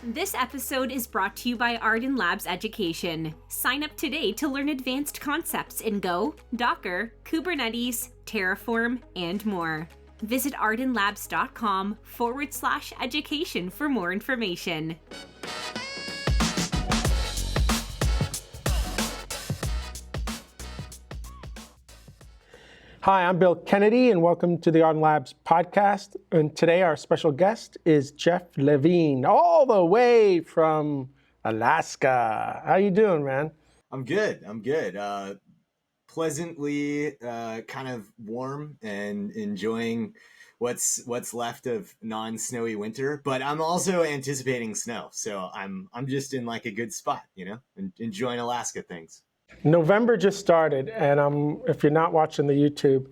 This episode is brought to you by Ardan Labs Education. Sign up today to learn advanced concepts in Go, Docker, Kubernetes, Terraform, and more. Visit ardanlabs.com/education for more information. Hi, I'm Bill Kennedy, and welcome to the Ardan Labs podcast. And today our special guest is Jeff Levin, all the way from Alaska. How you doing, man? I'm good. Pleasantly kind of warm and enjoying what's left of non-snowy winter, but I'm also anticipating snow. So I'm just in like a good spot, and enjoying Alaska things. November just started, and if you're not watching the YouTube,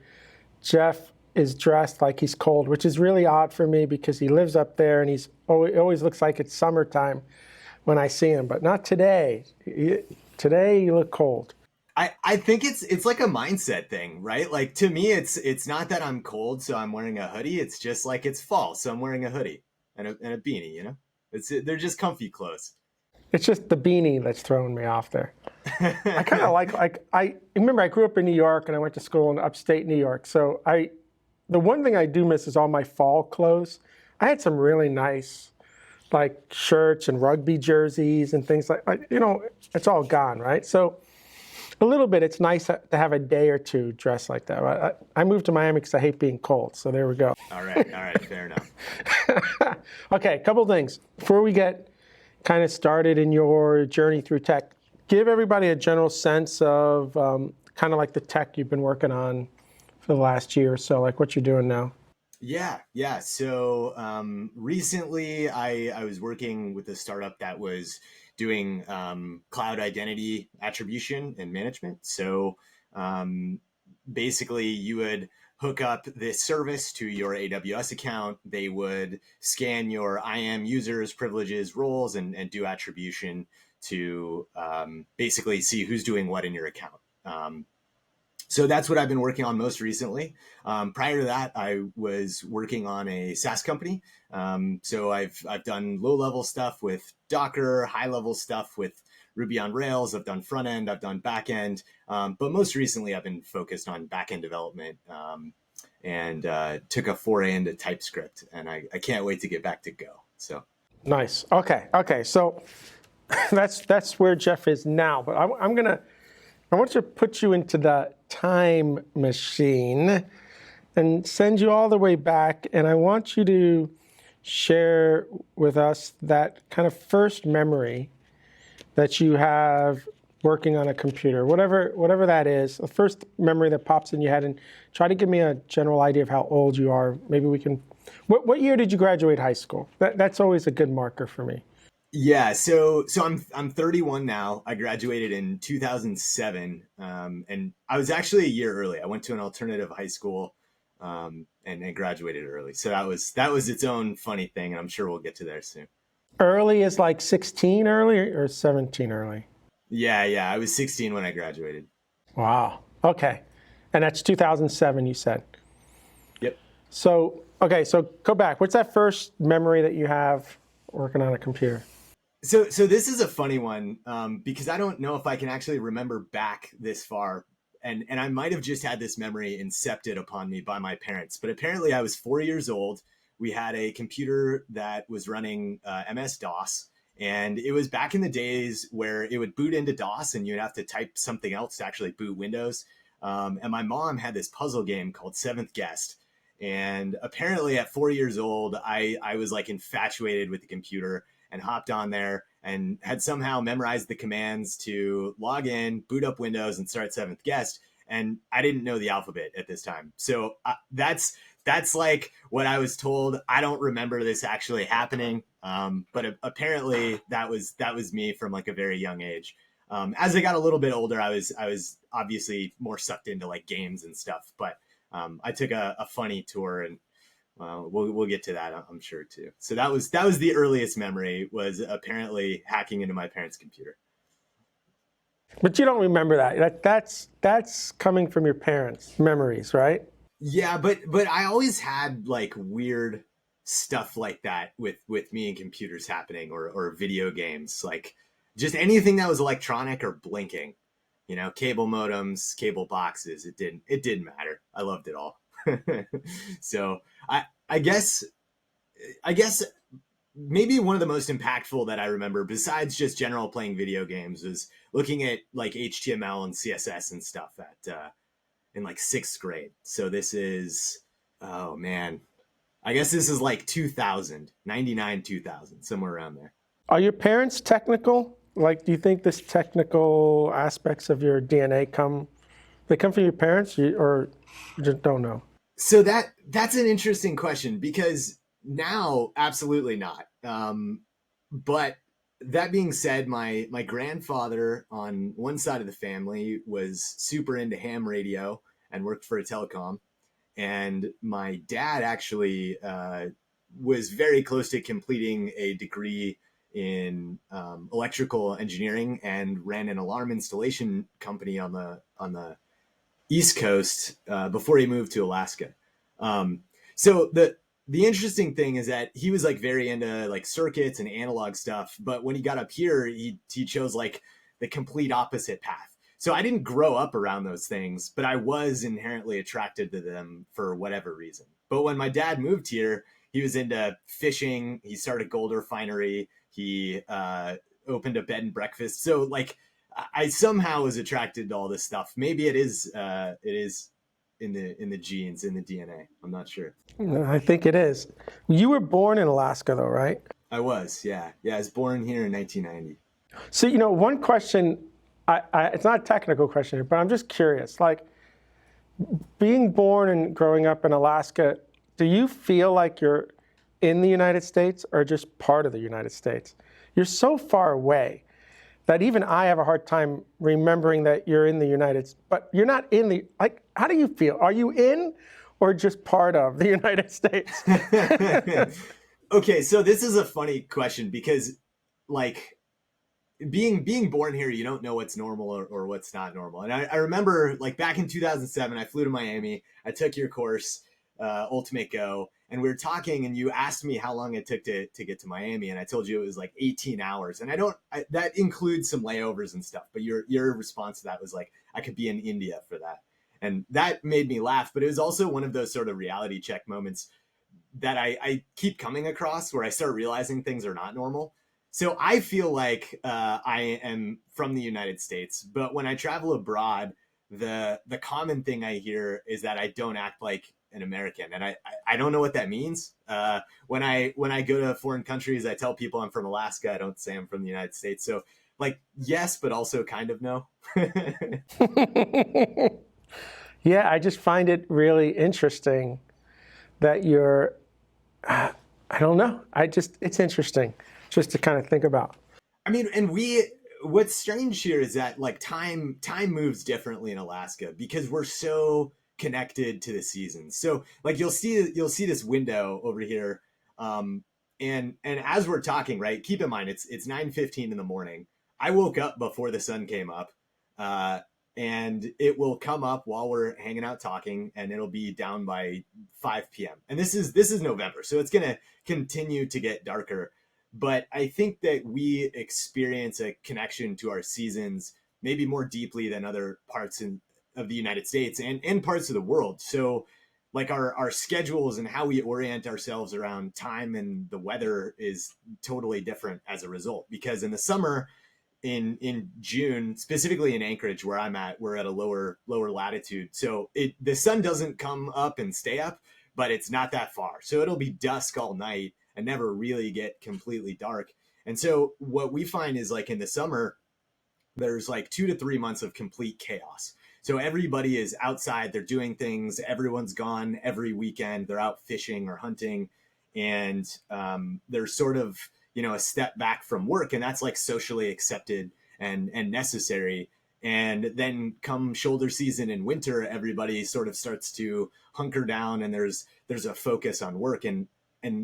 Jeff is dressed like he's cold, which is really odd for me because he lives up there and it always looks like it's summertime when I see him, but not today. Today you look cold. I think it's like a mindset thing, right? Like to me, it's not that I'm cold, so I'm wearing a hoodie. It's just like it's fall, so I'm wearing a hoodie and a beanie. They're just comfy clothes. It's just the beanie that's throwing me off there. I kind of I remember I grew up in New York and I went to school in upstate New York. So the one thing I do miss is all my fall clothes. I had some really nice like shirts and rugby jerseys and things like it's all gone, right? So a little bit, it's nice to have a day or two dressed like that. I moved to Miami because I hate being cold. So there we go. All right, fair enough. Okay, a couple things before we get kind of started in your journey through tech. Give everybody a general sense of kind of like the tech you've been working on for the last year or so, like what you're doing now. Yeah. So recently I was working with a startup that was doing cloud identity attribution and management. So basically you would hook up this service to your AWS account. They would scan your IAM users, privileges, roles, and do attribution to basically see who's doing what in your account. So that's what I've been working on most recently. Prior to that, I was working on a SaaS company. So I've done low-level stuff with Docker, high-level stuff with Ruby on Rails. I've done front end, I've done back end, but most recently I've been focused on back end development and took a foray into TypeScript, and I can't wait to get back to Go. So nice. Okay. So that's where Jeff is now. But I want to put you into the time machine and send you all the way back, and I want you to share with us that kind of first memory that you have working on a computer, whatever that is, the first memory that pops in your head, and try to give me a general idea of how old you are. Maybe we can, what year did you graduate high school? That's always a good marker for me. Yeah, so I'm 31 now. I graduated in 2007, and I was actually a year early. I went to an alternative high school and graduated early. So that was its own funny thing, and I'm sure we'll get to there soon. Early is like 16 early or 17 early? Yeah. I was 16 when I graduated. Wow. Okay. And that's 2007, you said? Yep. So go back. What's that first memory that you have working on a computer? So this is a funny one because I don't know if I can actually remember back this far. And I might have just had this memory incepted upon me by my parents. But apparently I was 4 years old. We had a computer that was running MS-DOS. And it was back in the days where it would boot into DOS and you'd have to type something else to actually boot Windows. And my mom had this puzzle game called Seventh Guest. And apparently at 4 years old, I was like infatuated with the computer and hopped on there and had somehow memorized the commands to log in, boot up Windows, and start Seventh Guest. And I didn't know the alphabet at this time. So that's like what I was told. I don't remember this actually happening. But apparently that was me from like a very young age. As I got a little bit older, I was obviously more sucked into like games and stuff, but I took a funny tour, and we'll get to that, I'm sure too. So that was the earliest memory, was apparently hacking into my parents' computer. But you don't remember that. That's coming from your parents' memories, right? Yeah, but I always had like weird stuff like that with me and computers happening, or video games, like just anything that was electronic or blinking, cable modems, cable boxes. It didn't matter. I loved it all. So I guess maybe one of the most impactful that I remember, besides just general playing video games, was looking at like HTML and CSS and stuff in like 6th grade. So this is, oh man, I guess this is like 2000, 99, 2000, somewhere around there. Are your parents technical? Like, do you think this technical aspects of your DNA come from your parents, or you just don't know? So that's an interesting question, because now, absolutely not. But that being said, my grandfather on one side of the family was super into ham radio and worked for a telecom. And my dad actually was very close to completing a degree in electrical engineering and ran an alarm installation company on the East Coast before he moved to Alaska. So the interesting thing is that he was like very into like circuits and analog stuff, but when he got up here, he chose like the complete opposite path. So I didn't grow up around those things, but I was inherently attracted to them for whatever reason. But when my dad moved here, he was into fishing. He started gold refinery. He opened a bed and breakfast. So like I somehow was attracted to all this stuff. Maybe it is in the genes, in the DNA. I'm not sure. I think it is. You were born in Alaska, though, right? I was, yeah. I was born here in 1990. So, one question, it's not a technical question, but I'm just curious. Like, being born and growing up in Alaska, do you feel like you're in the United States or just part of the United States? You're so far away that even I have a hard time remembering that you're in the United States, but you're not in the, like, how do you feel? Are you in or just part of the United States? Okay, so this is a funny question, because like being born here, you don't know what's normal or what's not normal. And I remember like back in 2007, I flew to Miami. I took your course, Ultimate Go, and we were talking, and you asked me how long it took to get to Miami, and I told you it was like 18 hours. And that includes some layovers and stuff, but your response to that was like, I could be in India for that. And that made me laugh, but it was also one of those sort of reality check moments that I keep coming across, where I start realizing things are not normal. So I feel like I am from the United States, but when I travel abroad, the common thing I hear is that I don't act like an American, and I don't know what that means. When I go to foreign countries, I tell people I'm from Alaska. I don't say I'm from the United States. So like yes, but also kind of no. Yeah, I just find it really interesting that you're, I don't know. It's interesting just to kind of think about. I mean, and what's strange here is that like time moves differently in Alaska because we're so connected to the seasons. So like you'll see this window over here. And as we're talking, right, keep in mind, it's 9:15 in the morning. I woke up before the sun came up. And it will come up while we're hanging out talking, and it'll be down by 5 p.m. And this is November, so it's going to continue to get darker. But I think that we experience a connection to our seasons maybe more deeply than other parts of the United States and parts of the world. So like our schedules and how we orient ourselves around time and the weather is totally different as a result. Because in the summer, in June, specifically in Anchorage where I'm at, we're at a lower latitude. So the sun doesn't come up and stay up, but it's not that far. So it'll be dusk all night and never really get completely dark. And so what we find is like in the summer, there's like 2 to 3 months of complete chaos. So everybody is outside, they're doing things, everyone's gone every weekend, they're out fishing or hunting, and they're sort of, a step back from work, and that's like socially accepted and necessary. And then come shoulder season in winter, everybody sort of starts to hunker down, and there's a focus on work. And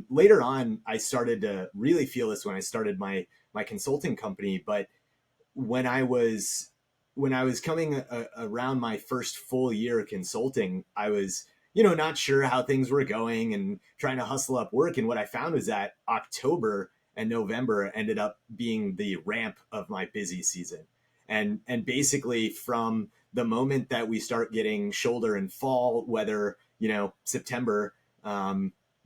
later on, I started to really feel this when I started my consulting company. But when I was coming around my first full year of consulting, I was not sure how things were going and trying to hustle up work. And what I found was that October and November ended up being the ramp of my busy season. And basically from the moment that we start getting shoulder and fall weather, September,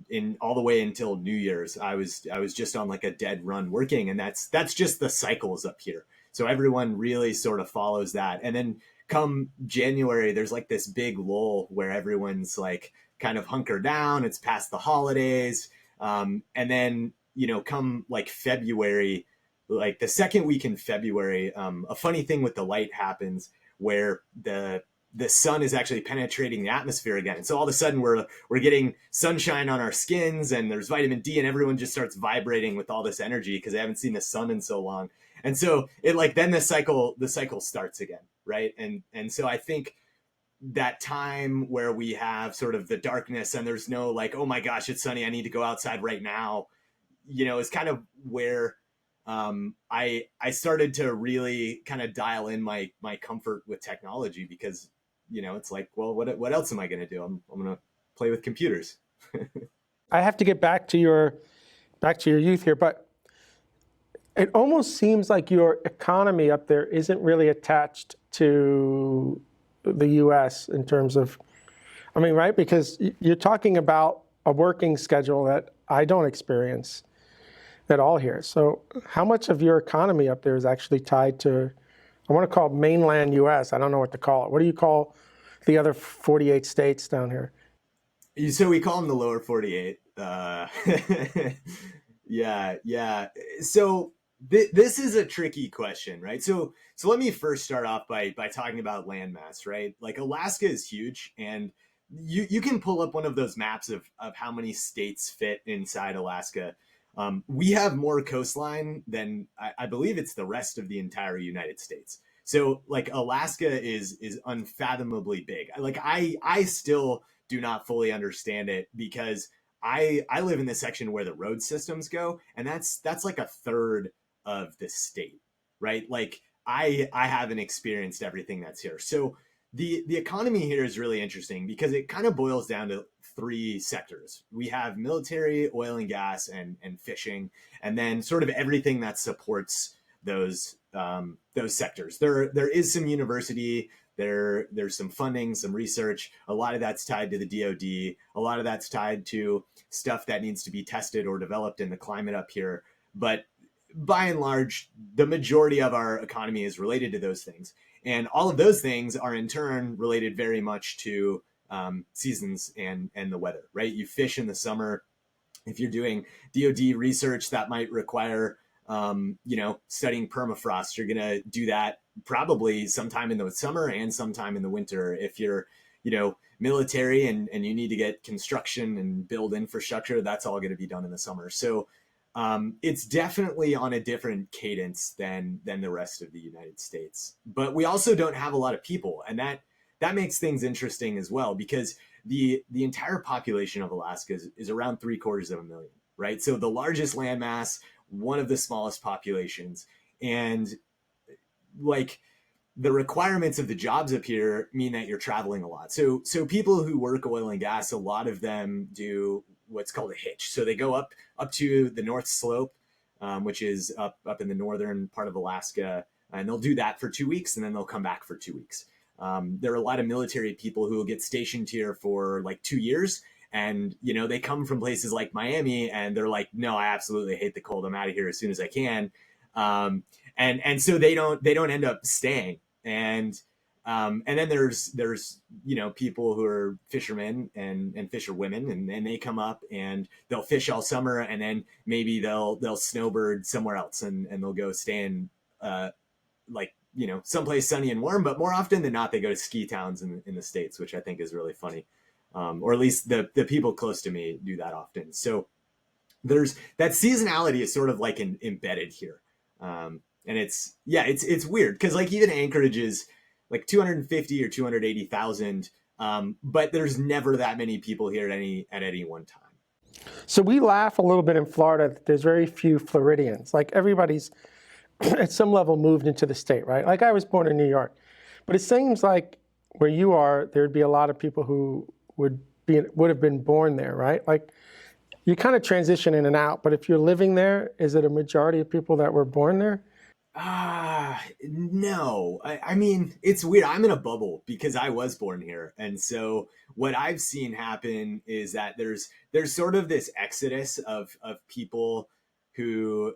in all the way until New Year's, I was just on like a dead run working. And that's just the cycles up here. So everyone really sort of follows that. And then come January, there's like this big lull where everyone's like kind of hunkered down. It's past the holidays. And then, come like February, like the second week in February, a funny thing with the light happens where the sun is actually penetrating the atmosphere again. And so all of a sudden we're getting sunshine on our skins and there's vitamin D and everyone just starts vibrating with all this energy because they haven't seen the sun in so long. And so then the cycle starts again. Right. And so I think that time where we have sort of the darkness and there's no like, oh my gosh, it's sunny, I need to go outside right now, is kind of where I started to really kind of dial in my comfort with technology because, it's like, well, what else am I going to do? I'm going to play with computers. I have to get back to your youth here, but it almost seems like your economy up there isn't really attached to the U.S. in terms of, right? Because you're talking about a working schedule that I don't experience at all here. So how much of your economy up there is actually tied to, I want to call it mainland U.S. I don't know what to call it. What do you call the other 48 states down here? So we call them the lower 48. Yeah. So this is a tricky question, right? So let me first start off by talking about landmass, right? Like Alaska is huge, and you can pull up one of those maps of how many states fit inside Alaska. We have more coastline than I believe it's the rest of the entire United States. So like Alaska is unfathomably big. Like I still do not fully understand it because I live in the section where the road systems go, and that's like a third of the state, right? Like I haven't experienced everything that's here. So the economy here is really interesting because it kind of boils down to three sectors. We have military, oil and gas, and fishing, and then sort of everything that supports those sectors. There is some university, there's some funding, some research. A lot of that's tied to the DoD. A lot of that's tied to stuff that needs to be tested or developed in the climate up here. But by and large, the majority of our economy is related to those things. And all of those things are in turn related very much to seasons and the weather, right? You fish in the summer. If you're doing DoD research that might require, studying permafrost, you're going to do that probably sometime in the summer and sometime in the winter. If you're, military and you need to get construction and build infrastructure, that's all going to be done in the summer. So it's definitely on a different cadence than the rest of the United States. But we also don't have a lot of people, and that makes things interesting as well, because the entire population of Alaska is around 750,000, right? So the largest landmass, one of the smallest populations, and like the requirements of the jobs up here mean that you're traveling a lot. So people who work oil and gas, a lot of them do what's called a hitch. So they go up to the North Slope, which is up in the northern part of Alaska, and they'll do that for 2 weeks, and then they'll come back for 2 weeks. There are a lot of military people who will get stationed here for like 2 years, and they come from places like Miami, and they're like, no, I absolutely hate the cold. I'm out of here as soon as I can. And so they don't end up staying. And then there's people who are fishermen and fisherwomen, and they come up and they'll fish all summer, and then maybe they'll snowbird somewhere else, and they'll go stay in someplace sunny and warm. But more often than not, they go to ski towns in the States, which I think is really funny. Or at least the people close to me do that often. So there's that seasonality is sort of like embedded here. And it's weird because like even Anchorage is like 250 or 280,000, but there's never that many people here at any one time. So we laugh a little bit in Florida that there's very few Floridians. Like everybody's at some level moved into the state, right? Like I was born in New York, but it seems like where you are, there'd be a lot of people who would would have been born there, right? Like you kind of transition in and out, but if you're living there, is it a majority of people that were born there? No. I mean, it's weird. I'm in a bubble because I was born here. And so what I've seen happen is that there's sort of this exodus of people who,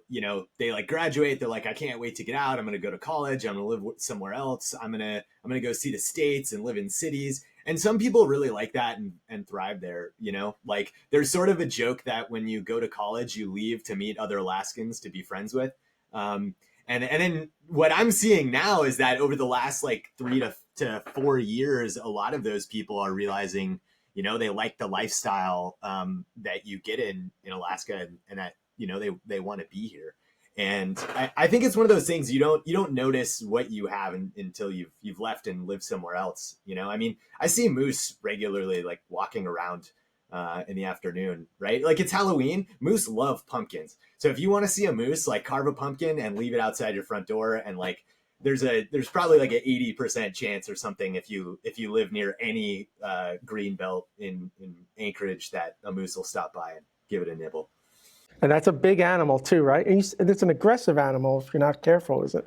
they like graduate. They're like, I can't wait to get out. I'm going to go to college. I'm going to live somewhere else. I'm going to go see the States and live in cities. And some people really like that and thrive there, like there's sort of a joke that when you go to college, you leave to meet other Alaskans to be friends with. And then what I'm seeing now is that over the last like 3 to 4 years, a lot of those people are realizing, they like the lifestyle that you get in Alaska, and that they want to be here. And I think it's one of those things you don't notice what you have until you've left and lived somewhere else. I mean, I see moose regularly, like walking around in the afternoon, right? Like it's Halloween. Moose love pumpkins. So if you want to see a moose, like carve a pumpkin and leave it outside your front door, and like there's probably like an 80% chance or something if you live near any green belt in Anchorage that a moose will stop by and give it a nibble. And that's a big animal too, right? And it's an aggressive animal if you're not careful, is it?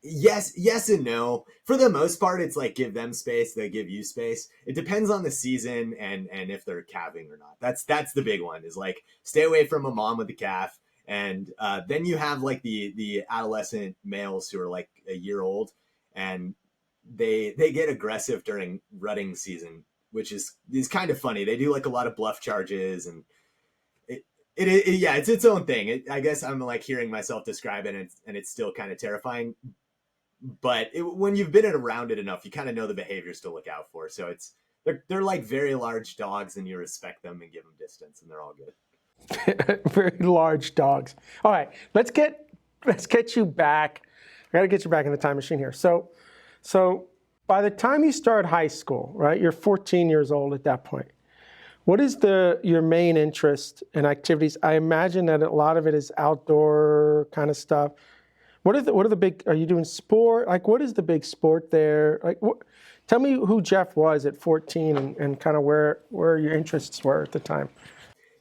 Yes and no. For the most part, it's like give them space, they give you space. It depends on the season and if they're calving or not. That's the big one, is like stay away from a mom with a calf. And then you have like the adolescent males who are like a year old, and they get aggressive during rutting season, which is kind of funny. They do like a lot of bluff charges, and it's its own thing. I guess I'm like hearing myself describe it, and it's still kind of terrifying. But when you've been around it enough, you kind of know the behaviors to look out for. So they're like very large dogs, and you respect them and give them distance, and they're all good. Very large dogs. All right, let's get you back. I got to get you back in the time machine here. So by the time you start high school, right? You're 14 years old at that point. What is your main interest in activities? I imagine that a lot of it is outdoor kind of stuff. What are the big? Are you doing sport? Like, what is the big sport there? Like, tell me who Jeff was at 14 and kind of where your interests were at the time.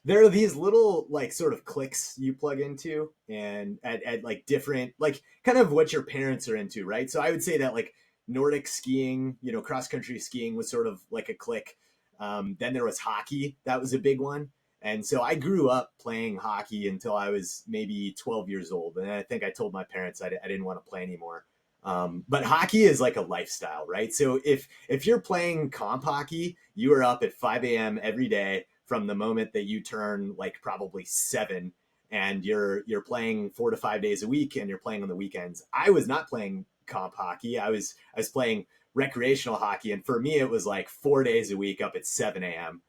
There are these little like sort of cliques you plug into, and at like different, like kind of what your parents are into, right? So I would say that like Nordic skiing, cross country skiing was sort of like a clique. Then there was hockey. That was a big one. And so I grew up playing hockey until I was maybe 12 years old. And I think I told my parents I didn't want to play anymore. But hockey is like a lifestyle, right? So if you're playing comp hockey, you are up at 5 a.m. every day from the moment that you turn like probably 7, and you're playing 4 to 5 days a week, and you're playing on the weekends. I was not playing comp hockey. I was playing recreational hockey. And for me, it was like 4 days a week up at 7 a.m.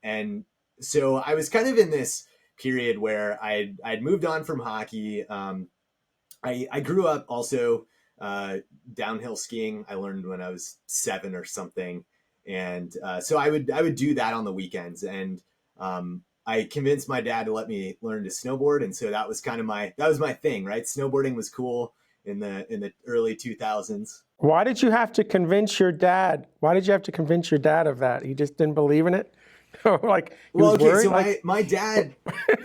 And so I was kind of in this period where I'd moved on from hockey. I grew up also downhill skiing. I learned when I was 7 or something. And so I would do that on the weekends. And I convinced my dad to let me learn to snowboard. And so that was kind of my thing, right? Snowboarding was cool in the early 2000s. Why did you have to convince your dad? Why did you have to convince your dad of that? He just didn't believe in it? Like, well, okay, worried? so my dad,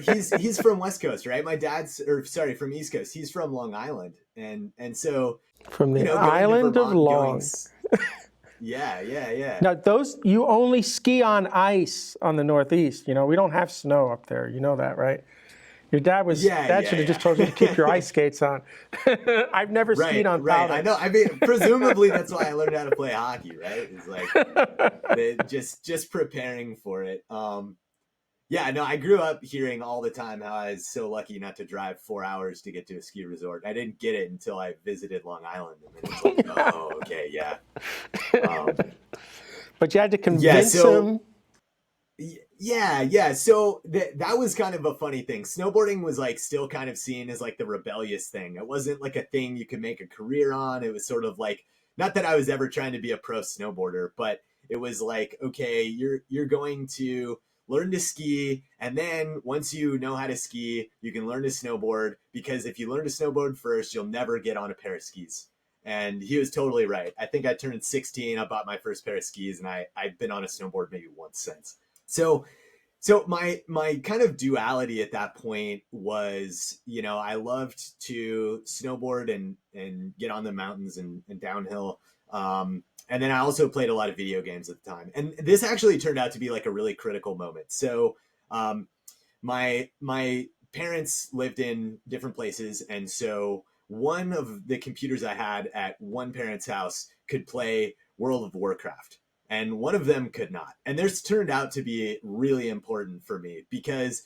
he's from West Coast, right? My dad's, from East Coast. He's from Long Island, and so from the island of Long. Yeah. Now you only ski on ice on the Northeast. We don't have snow up there. You know that, right? Your dad should have just told you to keep your ice skates on. I've never skied on powder. I know. I mean, presumably that's why I learned how to play hockey, right? It's like just preparing for it. I grew up hearing all the time how I was so lucky not to drive 4 hours to get to a ski resort. I didn't get it until I visited Long Island, and then it's like, oh, okay, yeah. But you had to convince him. Yeah. So that was kind of a funny thing. Snowboarding was like still kind of seen as like the rebellious thing. It wasn't like a thing you could make a career on. It was sort of like, not that I was ever trying to be a pro snowboarder, but it was like, okay, you're going to learn to ski, and then once you know how to ski, you can learn to snowboard, because if you learn to snowboard first, you'll never get on a pair of skis. And he was totally right. I think I turned 16. I bought my first pair of skis, and I've been on a snowboard maybe once since. So my kind of duality at that point was, I loved to snowboard and get on the mountains and downhill. And then I also played a lot of video games at the time. And this actually turned out to be like a really critical moment. So my parents lived in different places, and so one of the computers I had at one parent's house could play World of Warcraft, and one of them could not. And this turned out to be really important for me because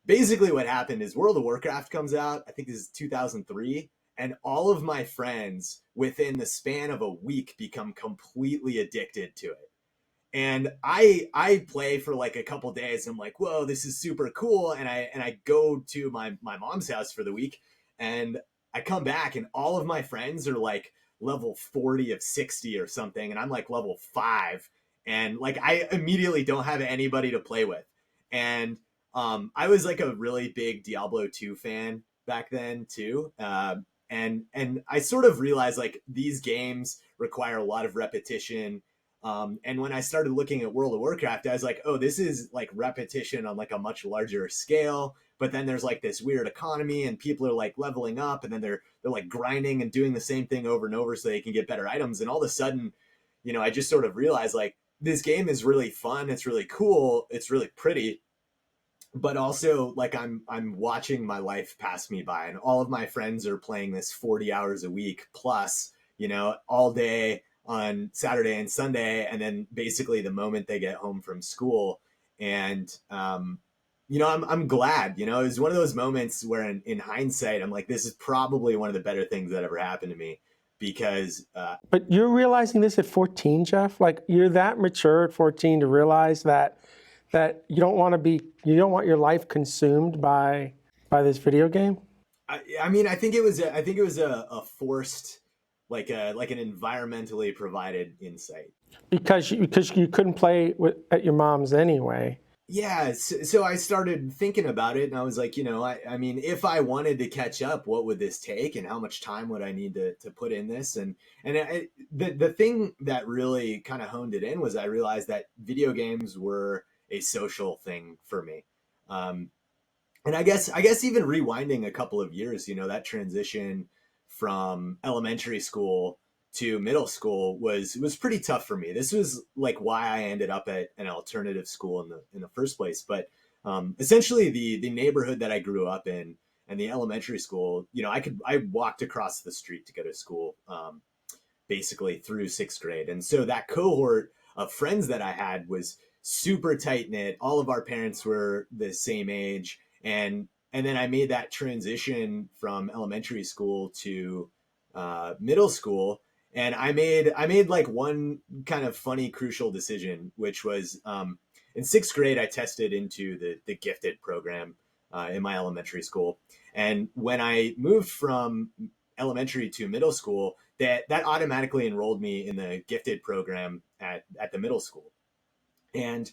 basically what happened is World of Warcraft comes out, I think this is 2003, and all of my friends within the span of a week become completely addicted to it. And I play for like a couple days. I'm like, whoa, this is super cool. And I go to my mom's house for the week, and I come back and all of my friends are like level 40 of 60 or something. And I'm like level 5. And like, I immediately don't have anybody to play with. And I was like a really big Diablo 2 fan back then too. And I sort of realized like these games require a lot of repetition. And when I started looking at World of Warcraft, I was like, oh, this is like repetition on like a much larger scale. But then there's like this weird economy, and people are like leveling up, and then they're like grinding and doing the same thing over and over so they can get better items. And all of a sudden, I just sort of realized like this game is really fun. It's really cool. It's really pretty. But also like I'm watching my life pass me by, and all of my friends are playing this 40 hours a week plus, all day on Saturday and Sunday, and then basically the moment they get home from school. And I'm glad. It was one of those moments where in hindsight I'm like, this is probably one of the better things that ever happened to me, because But you're realizing this at 14, Jeff? Like, you're that mature at 14 to realize that you don't want your life consumed by this video game? I mean, I think it was a forced, like an environmentally provided insight. Because you couldn't play at your mom's anyway. Yeah, so I started thinking about it, and I was like, I mean, if I wanted to catch up, what would this take, and how much time would I need to put in this? And the thing that really kind of honed it in was I realized that video games were a social thing for me. And I guess even rewinding a couple of years, that transition from elementary school to middle school was pretty tough for me. This was like why I ended up at an alternative school in the first place. But essentially the neighborhood that I grew up in and the elementary school, I walked across the street to go to school basically through 6th grade. And so that cohort of friends that I had was super tight knit. All of our parents were the same age. And then I made that transition from elementary school to middle school. And I made like one kind of funny, crucial decision, which was in 6th grade, I tested into the gifted program in my elementary school. And when I moved from elementary to middle school, that automatically enrolled me in the gifted program at the middle school. And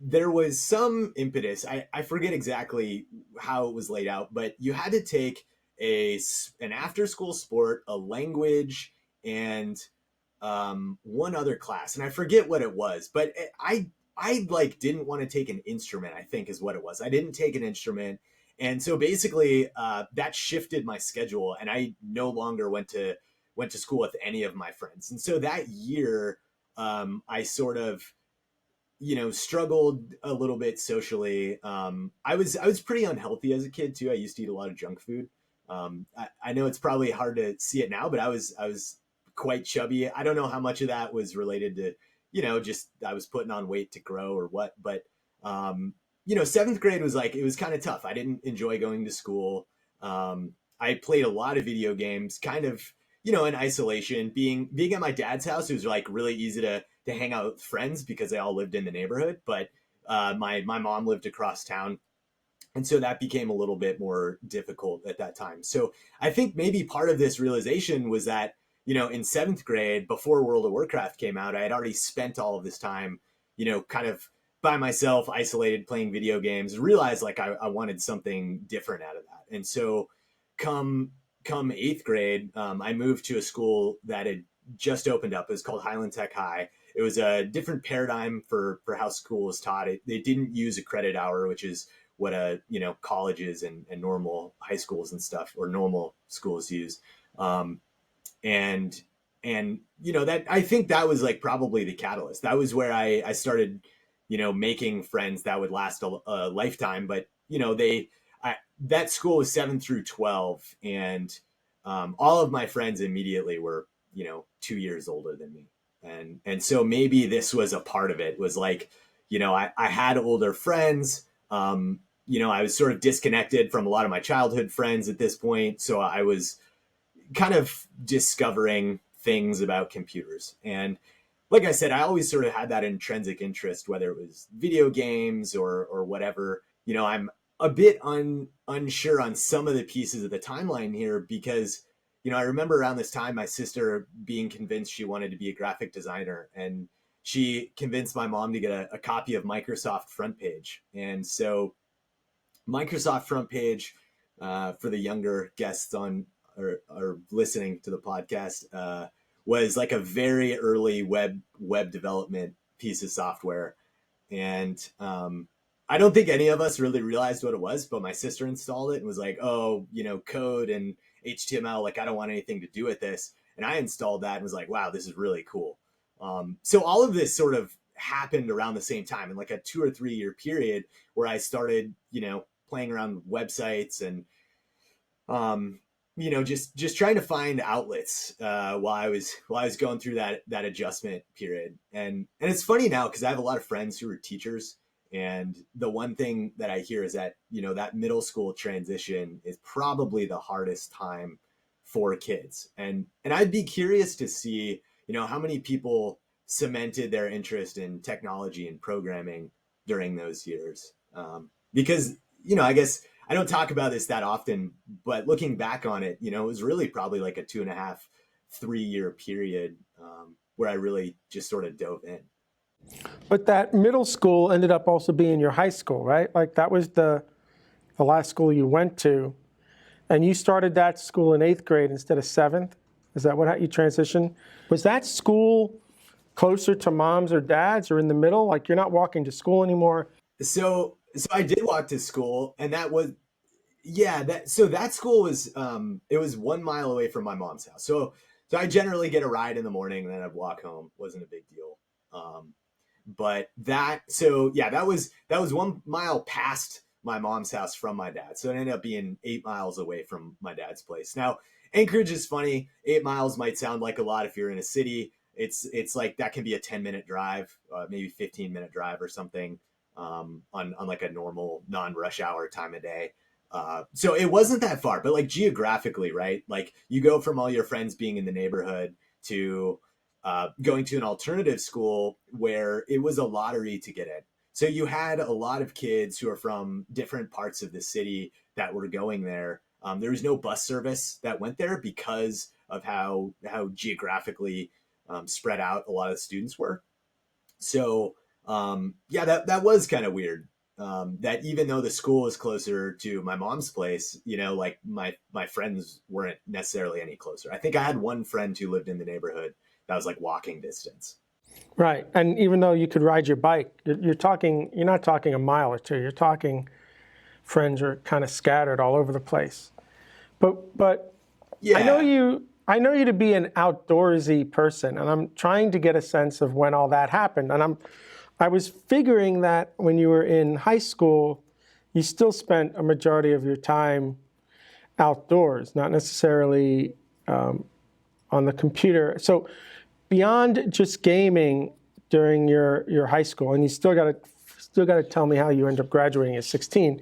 there was some impetus. I forget exactly how it was laid out, but you had to take an after school sport, a language, and one other class. And I forget what it was, but I like didn't want to take an instrument, I think is what it was. I didn't take an instrument. And so basically that shifted my schedule, and I no longer went to school with any of my friends. And so that year I sort of struggled a little bit socially. I was pretty unhealthy as a kid too. I used to eat a lot of junk food. I know it's probably hard to see it now, but I was quite chubby. I don't know how much of that was related to, just I was putting on weight to grow or what. But 7th grade was like, it was kind of tough. I didn't enjoy going to school. I played a lot of video games, kind of, in isolation. Being at my dad's house, it was like really easy to hang out with friends because they all lived in the neighborhood. But my mom lived across town. And so that became a little bit more difficult at that time. So I think maybe part of this realization was that, in 7th grade, before World of Warcraft came out, I had already spent all of this time, kind of by myself, isolated, playing video games, realized like I wanted something different out of that. And so come come 8th grade, I moved to a school that had just opened up. It was called Highland Tech High. It was a different paradigm for how school was taught. They didn't use a credit hour, which is what colleges and normal high schools and stuff, or normal schools use. And that, I think that was like probably the catalyst. That was where I started, making friends that would last a lifetime. But that school was 7 through 12, and all of my friends immediately were 2 years older than me, and so maybe this was a part of it. Was like, I had older friends. I was sort of disconnected from a lot of my childhood friends at this point, so I was kind of discovering things about computers. And like I said, I always sort of had that intrinsic interest, whether it was video games or whatever. I'm a bit unsure on some of the pieces of the timeline here, because I remember around this time my sister being convinced she wanted to be a graphic designer, and she convinced my mom to get a copy of Microsoft Front Page. And so Microsoft Front Page, for the younger guests on or listening to the podcast, was like a very early web development piece of software. And I don't think any of us really realized what it was, but my sister installed it and was like, oh, code and HTML, like, I don't want anything to do with this. And I installed that and was like, wow, this is really cool. So all of this sort of happened around the same time, in like a 2 or 3 year period, where I started, playing around with websites and, just trying to find outlets while I was going through that adjustment period. And it's funny now, because I have a lot of friends who are teachers, and the one thing that I hear is that that middle school transition is probably the hardest time for kids. And I'd be curious to see how many people cemented their interest in technology and programming during those years, because I guess I don't talk about this that often, but looking back on it, it was really probably like a 2.5, 3 year period where I really just sort of dove in. But that middle school ended up also being your high school, right? Like, that was the last school you went to, and you started that school in 8th grade instead of 7th. Is that what you transitioned? Was that school closer to mom's or dad's, or in the middle? Like, you're not walking to school anymore? So I did walk to school, and that was, that school was, it was 1 mile away from my mom's house. So I generally get a ride in the morning, and then I'd walk home. Wasn't a big deal. But that was 1 mile past my mom's house from my dad. So it ended up being 8 miles away from my dad's place. Now, Anchorage is funny. 8 miles might sound like a lot if you're in a city. It's like that can be a 10-minute drive, maybe 15-minute drive or something, on like a normal non-rush hour time of day. So it wasn't that far, but like geographically, right? Like, you go from all your friends being in the neighborhood to going to an alternative school where it was a lottery to get in. So you had a lot of kids who are from different parts of the city that were going there. There was no bus service that went there because of how geographically spread out a lot of the students were. So that was kind of weird. That even though the school was closer to my mom's place, like my friends weren't necessarily any closer. I think I had one friend who lived in the neighborhood that was like walking distance. Right. And even though you could ride your bike, you're not talking a mile or two. You're talking friends are kind of scattered all over the place. But yeah. I know you to be an outdoorsy person, and I'm trying to get a sense of when all that happened. And I was figuring that when you were in high school, you still spent a majority of your time outdoors, not necessarily on the computer. So beyond just gaming during your high school, and you still got to tell me how you end up graduating at 16.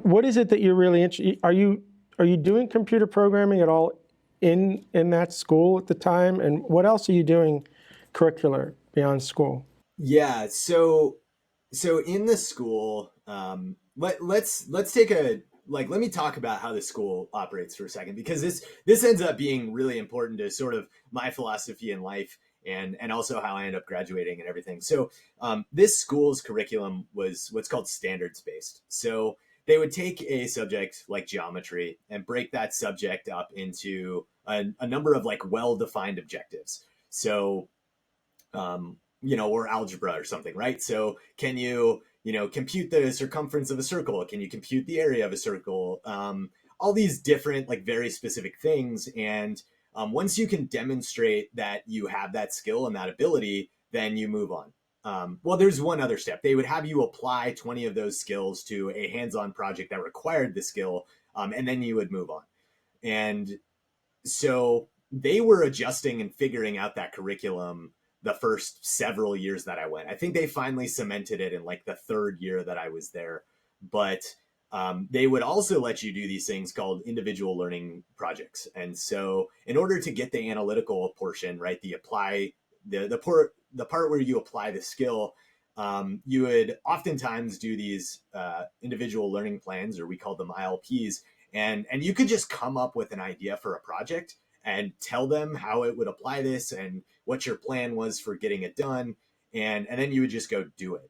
What is it that you're really interested? Are you doing computer programming at all in that school at the time? And what else are you doing curricular beyond school? Yeah, so in the school, let's take let me talk about how the school operates for a second, because this ends up being really important to sort of my philosophy in life and also how I end up graduating and everything. So this school's curriculum was what's called standards based. So they would take a subject like geometry and break that subject up into a number of like well-defined objectives. So, or algebra or something, right? So can you, compute the circumference of a circle? Can you compute the area of a circle? All these different, like very specific things. And once you can demonstrate that you have that skill and that ability, then you move on. Well, there's one other step. They would have you apply 20 of those skills to a hands-on project that required the skill, and then you would move on. And so they were adjusting and figuring out that curriculum the first several years that I went. I think they finally cemented it in like the third year that I was there. But they would also let you do these things called individual learning projects. And so in order to get the analytical portion, right, the part where you apply the skill, you would oftentimes do these individual learning plans, or we called them ILPs. And you could just come up with an idea for a project and tell them how it would apply this and what your plan was for getting it done. And then you would just go do it.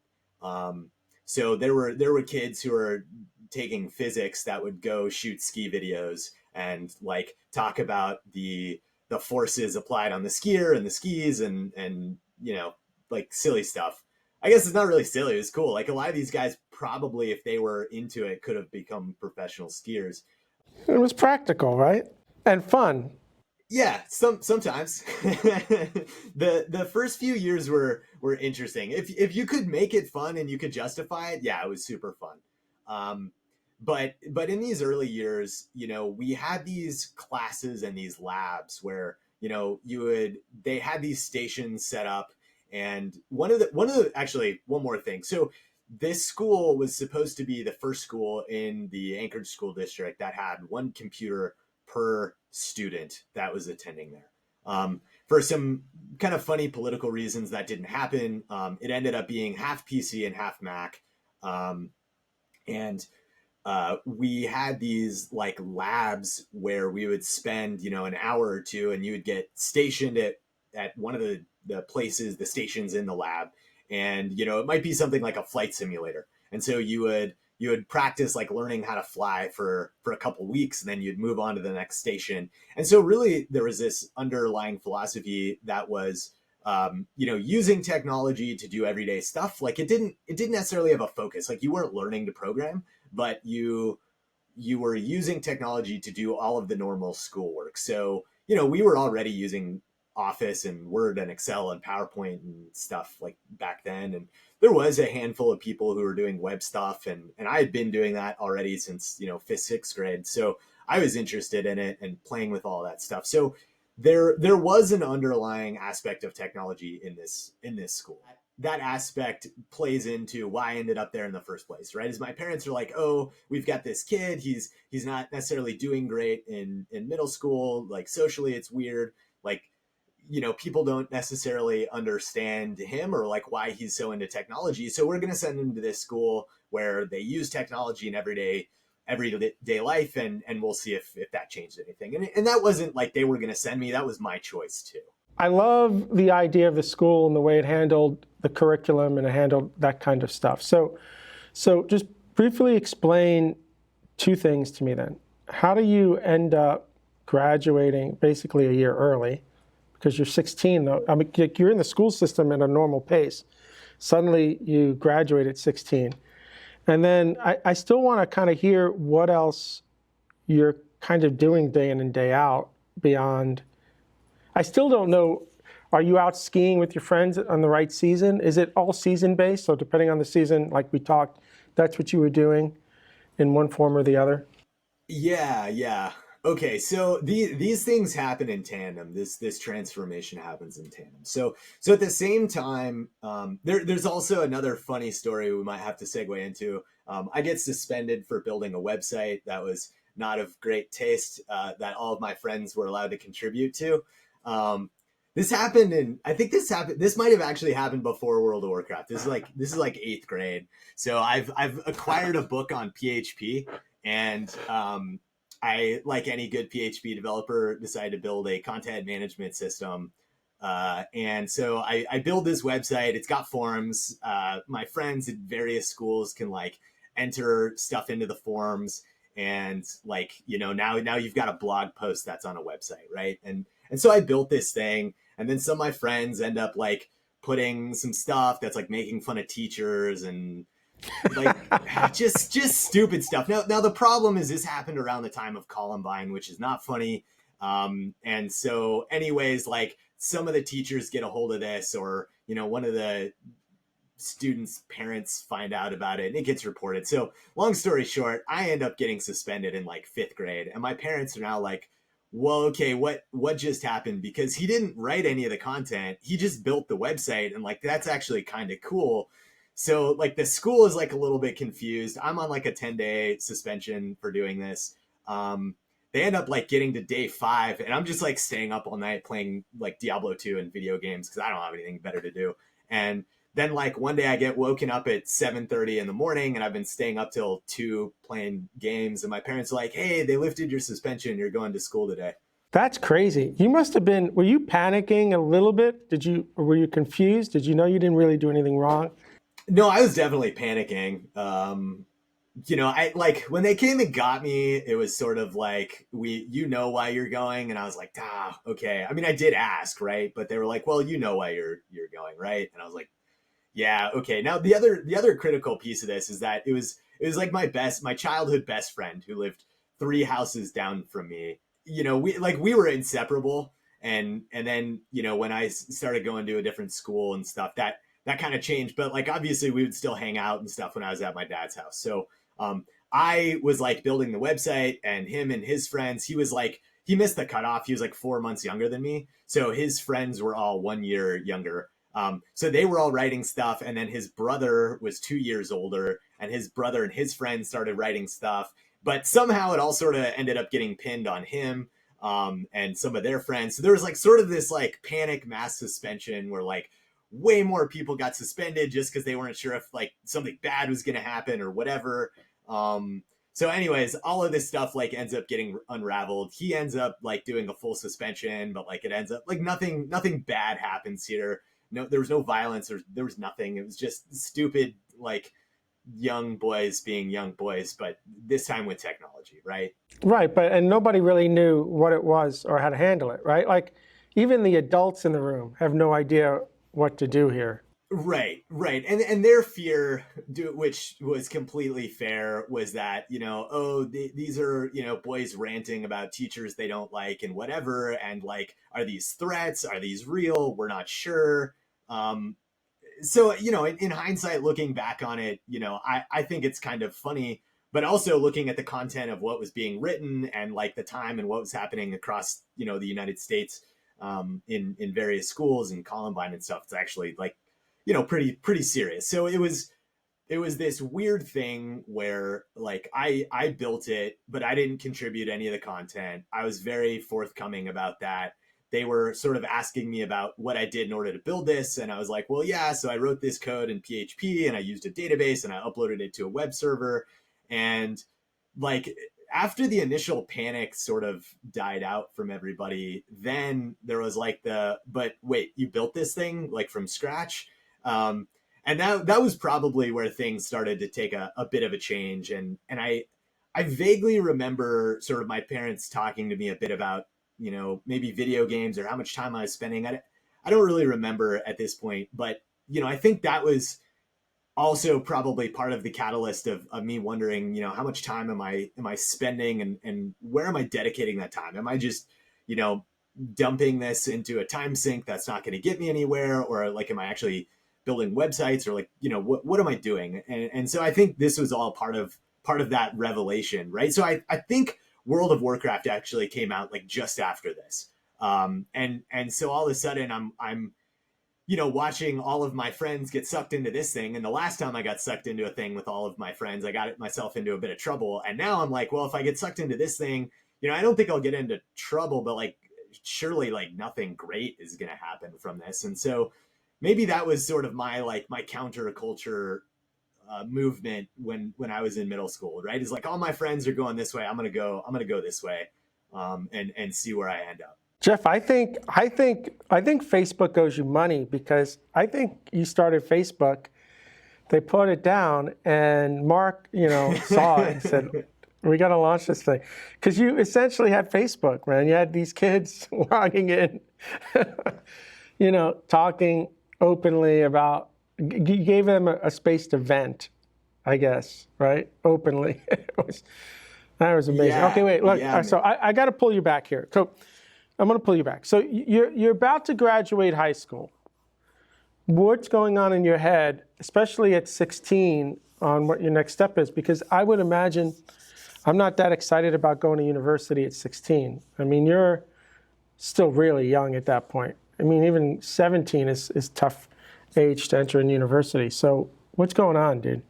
So there were kids who were taking physics that would go shoot ski videos and like talk about the forces applied on the skier and the skis and like silly stuff. I guess it's not really silly. It was cool. Like a lot of these guys probably, if they were into it, could have become professional skiers. It was practical, right? And fun. Yeah, sometimes. The first few years were interesting. If you could make it fun and you could justify it, yeah, it was super fun. But in these early years, we had these classes and these labs where they had these stations set up. And actually, one more thing. So this school was supposed to be the first school in the Anchorage School District that had one computer per student that was attending there. For some kind of funny political reasons, that didn't happen. It ended up being half PC and half Mac. And we had these like labs where we would spend, an hour or two, and you would get stationed at one of the places, the stations in the lab. And, it might be something like a flight simulator. And so you would practice like learning how to fly for a couple weeks, and then you'd move on to the next station. And so really there was this underlying philosophy that was, using technology to do everyday stuff. Like it didn't necessarily have a focus. Like you weren't learning to program, but you were using technology to do all of the normal schoolwork. So, we were already using Office and Word and Excel and PowerPoint and stuff like back then. And there was a handful of people who were doing web stuff. And I had been doing that already since, 5th, 6th grade. So I was interested in it and playing with all that stuff. So there was an underlying aspect of technology in this school. That aspect plays into why I ended up there in the first place, right? Is my parents are like, oh, we've got this kid. He's not necessarily doing great in middle school. Like socially, it's weird. Like, people don't necessarily understand him or like why he's so into technology. So we're going to send him to this school where they use technology in everyday life. And we'll see if that changed anything. And that wasn't like they were going to send me. That was my choice too. I love the idea of the school and the way it handled the curriculum and it handled that kind of stuff. So just briefly explain two things to me then. How do you end up graduating basically a year early? Because you're 16, though. I mean, you're in the school system at a normal pace. Suddenly, you graduate at 16. And then I still want to kind of hear what else you're kind of doing day in and day out beyond. I still don't know, are you out skiing with your friends on the right season? Is it all season based? So depending on the season, like we talked, that's what you were doing in one form or the other? Yeah. Okay, so these things happen in tandem. This transformation happens in tandem. So at the same time, there's also another funny story we might have to segue into. I get suspended for building a website that was not of great taste that all of my friends were allowed to contribute to. This happened this might have actually happened before World of Warcraft. This is like 8th grade. So I've acquired a book on PHP, and I, like any good PHP developer, decided to build a content management system. And so I build this website. It's got forums. My friends at various schools can like enter stuff into the forms, and like, now you've got a blog post that's on a website, right? And so I built this thing, and then some of my friends end up like putting some stuff that's like making fun of teachers and like just stupid stuff. Now the problem is this happened around the time of Columbine, which is not funny. And so anyways, like some of the teachers get a hold of this, or one of the students' parents find out about it and it gets reported. So long story short, I end up getting suspended in like 5th grade, and my parents are now like, well, okay, what just happened? Because he didn't write any of the content, he just built the website, and like that's actually kind of cool. So like the school is like a little bit confused. I'm on like a 10-day suspension for doing this. They end up like getting to day 5, and I'm just like staying up all night playing like Diablo 2 and video games because I don't have anything better to do. And then like one day I get woken up at 7:30 in the morning, and I've been staying up till 2 playing games, and my parents are like, hey, they lifted your suspension, you're going to school today. That's crazy. You must have been, were you panicking a little bit? Were you confused? Did you know you didn't really do anything wrong? No, I was definitely panicking. I like when they came and got me, it was sort of like, you know why you're going, and I was like, okay. I mean, I did ask, right? But they were like, well, you know why you're going, right? And I was like, yeah, okay. Now the other critical piece of this is that it was like my childhood best friend who lived 3 houses down from me. We were inseparable, and then when I started going to a different school and stuff, that kind of changed. But like obviously we would still hang out and stuff when I was at my dad's house. So I was like building the website, and him and his friends, he missed the cutoff. He was like 4 months younger than me, so his friends were all 1 year younger. So they were all writing stuff, and then his brother was 2 years older, and his brother and his friends started writing stuff. But somehow it all sort of ended up getting pinned on him and some of their friends. So there was like sort of this like panic mass suspension where like way more people got suspended just because they weren't sure if like something bad was going to happen or whatever. So anyways, all of this stuff like ends up getting unraveled. He ends up like doing a full suspension, but like it ends up like nothing bad happens here. No, there was no violence, or there was nothing. It was just stupid, like young boys being young boys, but this time with technology, right? Right, and nobody really knew what it was or how to handle it, right? Like even the adults in the room have no idea what to do here. Right. And their fear, which was completely fair, was that, these are, boys ranting about teachers they don't like and whatever. And like, are these threats? Are these real? We're not sure. So, in hindsight, looking back on it, I think it's kind of funny, but also looking at the content of what was being written and like the time and what was happening across, the United States in various schools and Columbine and stuff, it's actually like, pretty serious. So it was this weird thing where like I built it, but I didn't contribute any of the content. I was very forthcoming about that. They were sort of asking me about what I did in order to build this. And I was like, well, yeah, so I wrote this code in PHP and I used a database and I uploaded it to a web server. And like after the initial panic sort of died out from everybody, then there was like but wait, you built this thing like from scratch? And that was probably where things started to take a bit of a change. And I vaguely remember sort of my parents talking to me a bit about, maybe video games or how much time I was spending. I don't really remember at this point, but, I think that was also probably part of the catalyst of me wondering, how much time am I spending and where am I dedicating that time? Am I just, dumping this into a time sink that's not going to get me anywhere? Or like, am I actually building websites, or like, what am I doing? And so I think this was all part of that revelation, right? So I think World of Warcraft actually came out like just after this. And so all of a sudden I'm watching all of my friends get sucked into this thing. And the last time I got sucked into a thing with all of my friends, I got myself into a bit of trouble. And now I'm like, well, if I get sucked into this thing, I don't think I'll get into trouble, but like, surely like nothing great is going to happen from this. And so maybe that was sort of my counterculture movement when I was in middle school, right? Is like all my friends are going this way. I'm going to go this way and see where I end up. Jeff, I think Facebook owes you money because I think you started Facebook they put it down, and Mark, saw it and said, we got to launch this thing. Because you essentially had Facebook, man. You had these kids logging in, talking openly about, you gave them a space to vent, I guess, right? Openly. That was amazing. Yeah, okay, wait, look. yeah, So I got to pull you back here. So I'm going to pull you back. So you're about to graduate high school. What's going on in your head, especially at 16, on what your next step is? Because I would imagine I'm not that excited about going to university at 16. I mean, you're still really young at that point. I mean, even 17 is tough age to enter in university. So what's going on, dude?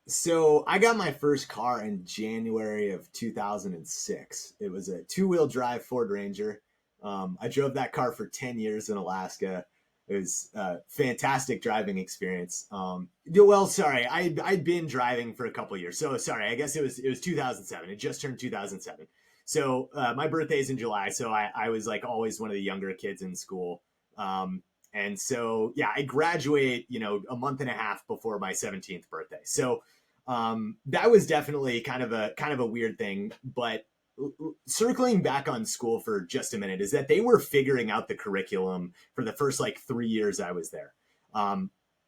So I got my first car in January of 2006. It was a two-wheel drive Ford Ranger. I drove that car for 10 years in Alaska. It was a fantastic driving experience. I'd been driving for a couple of years. So sorry, I guess it was 2007. It just turned 2007. So my birthday's in July. So I was like always one of the younger kids in school. And so, yeah, I graduate, a month and a half before my 17th birthday. So that was definitely kind of a weird thing. But circling back on school for just a minute is that they were figuring out the curriculum for the first 3 years I was there.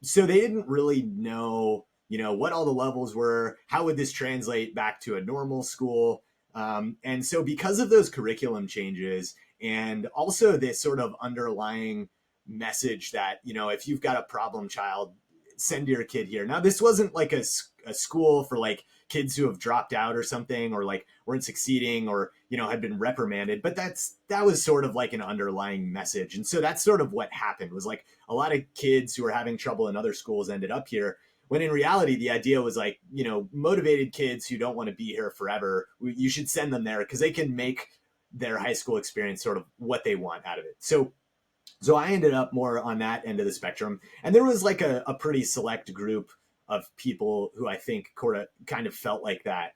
So they didn't really know, what all the levels were, how would this translate back to a normal school. And so because of those curriculum changes and also this sort of underlying message that, if you've got a problem child, send your kid here. Now, this wasn't like a school for kids who have dropped out or something, or weren't succeeding, or, had been reprimanded, but that was sort of like an underlying message. And so that's sort of what happened, was a lot of kids who were having trouble in other schools ended up here, when in reality, the idea was motivated kids who don't want to be here forever, you should send them there because they can make their high school experience sort of what they want out of it. So I ended up more on that end of the spectrum. And there was a pretty select group of people who I think kind of felt like that.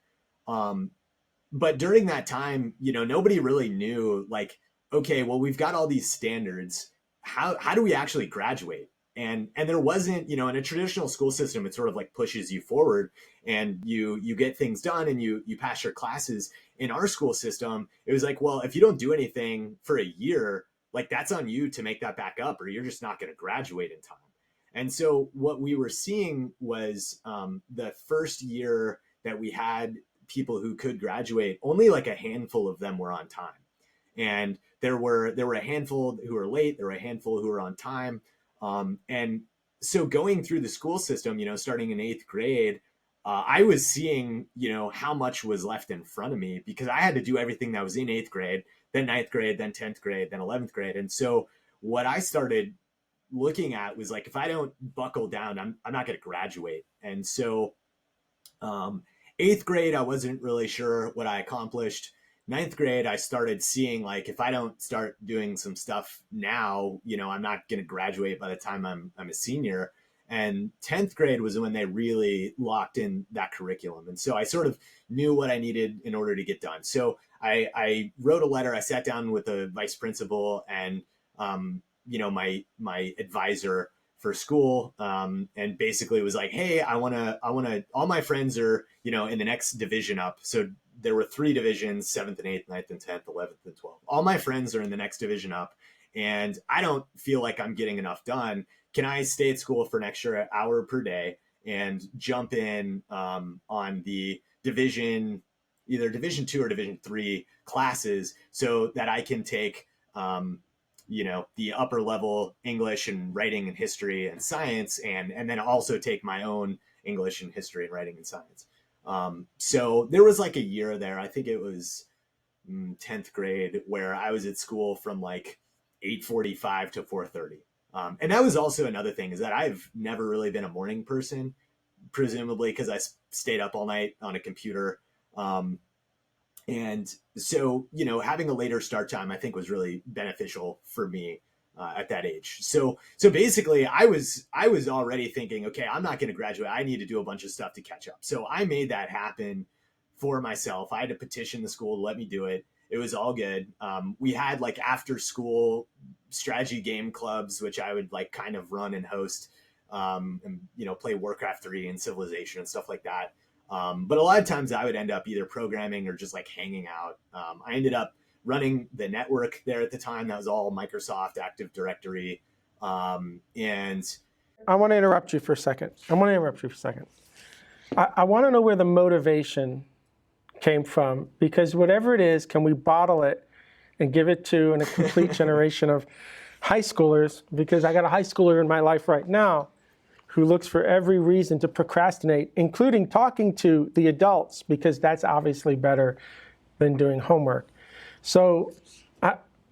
But during that time, nobody really knew okay, well, we've got all these standards. How do we actually graduate? And there wasn't, in a traditional school system, it sort of pushes you forward and you get things done and you pass your classes. In our school system, it was well, if you don't do anything for a year, that's on you to make that back up, or you're just not going to graduate in time. And so what we were seeing was the first year that we had people who could graduate, only a handful of them were on time. And there were a handful who were late, there were a handful who were on time. And so going through the school system, starting in 8th grade, I was seeing, how much was left in front of me, because I had to do everything that was in 8th grade, then 9th grade, then 10th grade, then 11th grade. And so what I started looking at was if I don't buckle down, I'm not going to graduate. And so 8th grade, I wasn't really sure what I accomplished. 9th grade, I started seeing if I don't start doing some stuff now, I'm not going to graduate by the time I'm a senior. And 10th grade was when they really locked in that curriculum. And so I sort of knew what I needed in order to get done. So I wrote a letter. I sat down with the vice principal and, my advisor for school, and basically was hey, I want to, all my friends are, in the next division up. So there were 3 divisions, 7th and 8th, 9th and 10th, 11th and 12th. All my friends are in the next division up, and I don't feel like I'm getting enough done. Can I stay at school for an extra hour per day and jump in on the division, either division 2 or division 3 classes, so that I can take, the upper level English and writing and history and science, and then also take my own English and history and writing and science. So there was a year there, I think it was 10th grade, where I was at school from 8:45 to 4:30. And that was also another thing, is that I've never really been a morning person, presumably because I stayed up all night on a computer. And so, having a later start time, I think, was really beneficial for me at that age. So basically I was already thinking, okay, I'm not going to graduate. I need to do a bunch of stuff to catch up. So I made that happen for myself. I had to petition the school to let me do it. It was all good. We had after school strategy game clubs, which I would kind of run and host. and, play Warcraft 3 and Civilization and stuff like that. But a lot of times I would end up either programming or just like hanging out. I ended up running the network there at the time. That was all Microsoft Active Directory. And I want to interrupt you for a second. I want to know where the motivation came from, because whatever it is, can we bottle it and give it to a complete generation of high schoolers? Because I got a high schooler in my life right now who looks for every reason to procrastinate, including talking to the adults, because that's obviously better than doing homework. So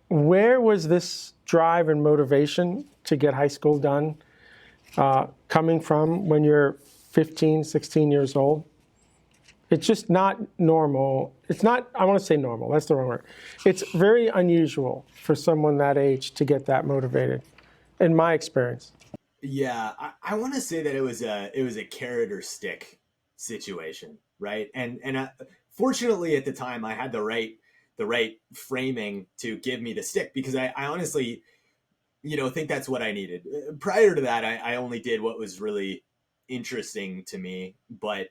where was this drive and motivation to get high school done coming from when you're 15, 16 years old? It's just not normal. It's not, I want to say normal, that's the wrong word. It's very unusual for someone that age to get that motivated, in my experience. Yeah, I want to say that it was a carrot or stick situation, right? And fortunately at the time I had the right framing to give me the stick, because I honestly, think that's what I needed. Prior to that, I only did what was really interesting to me. But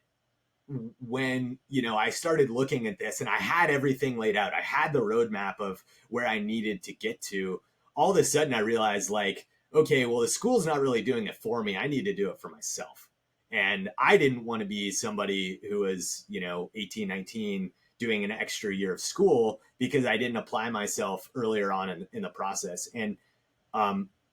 when, I started looking at this and I had everything laid out, I had the roadmap of where I needed to get to, all of a sudden I realized, like, okay, well, the school's not really doing it for me. I need to do it for myself. And I didn't want to be somebody who was, 18, 19, doing an extra year of school because I didn't apply myself earlier on in the process. And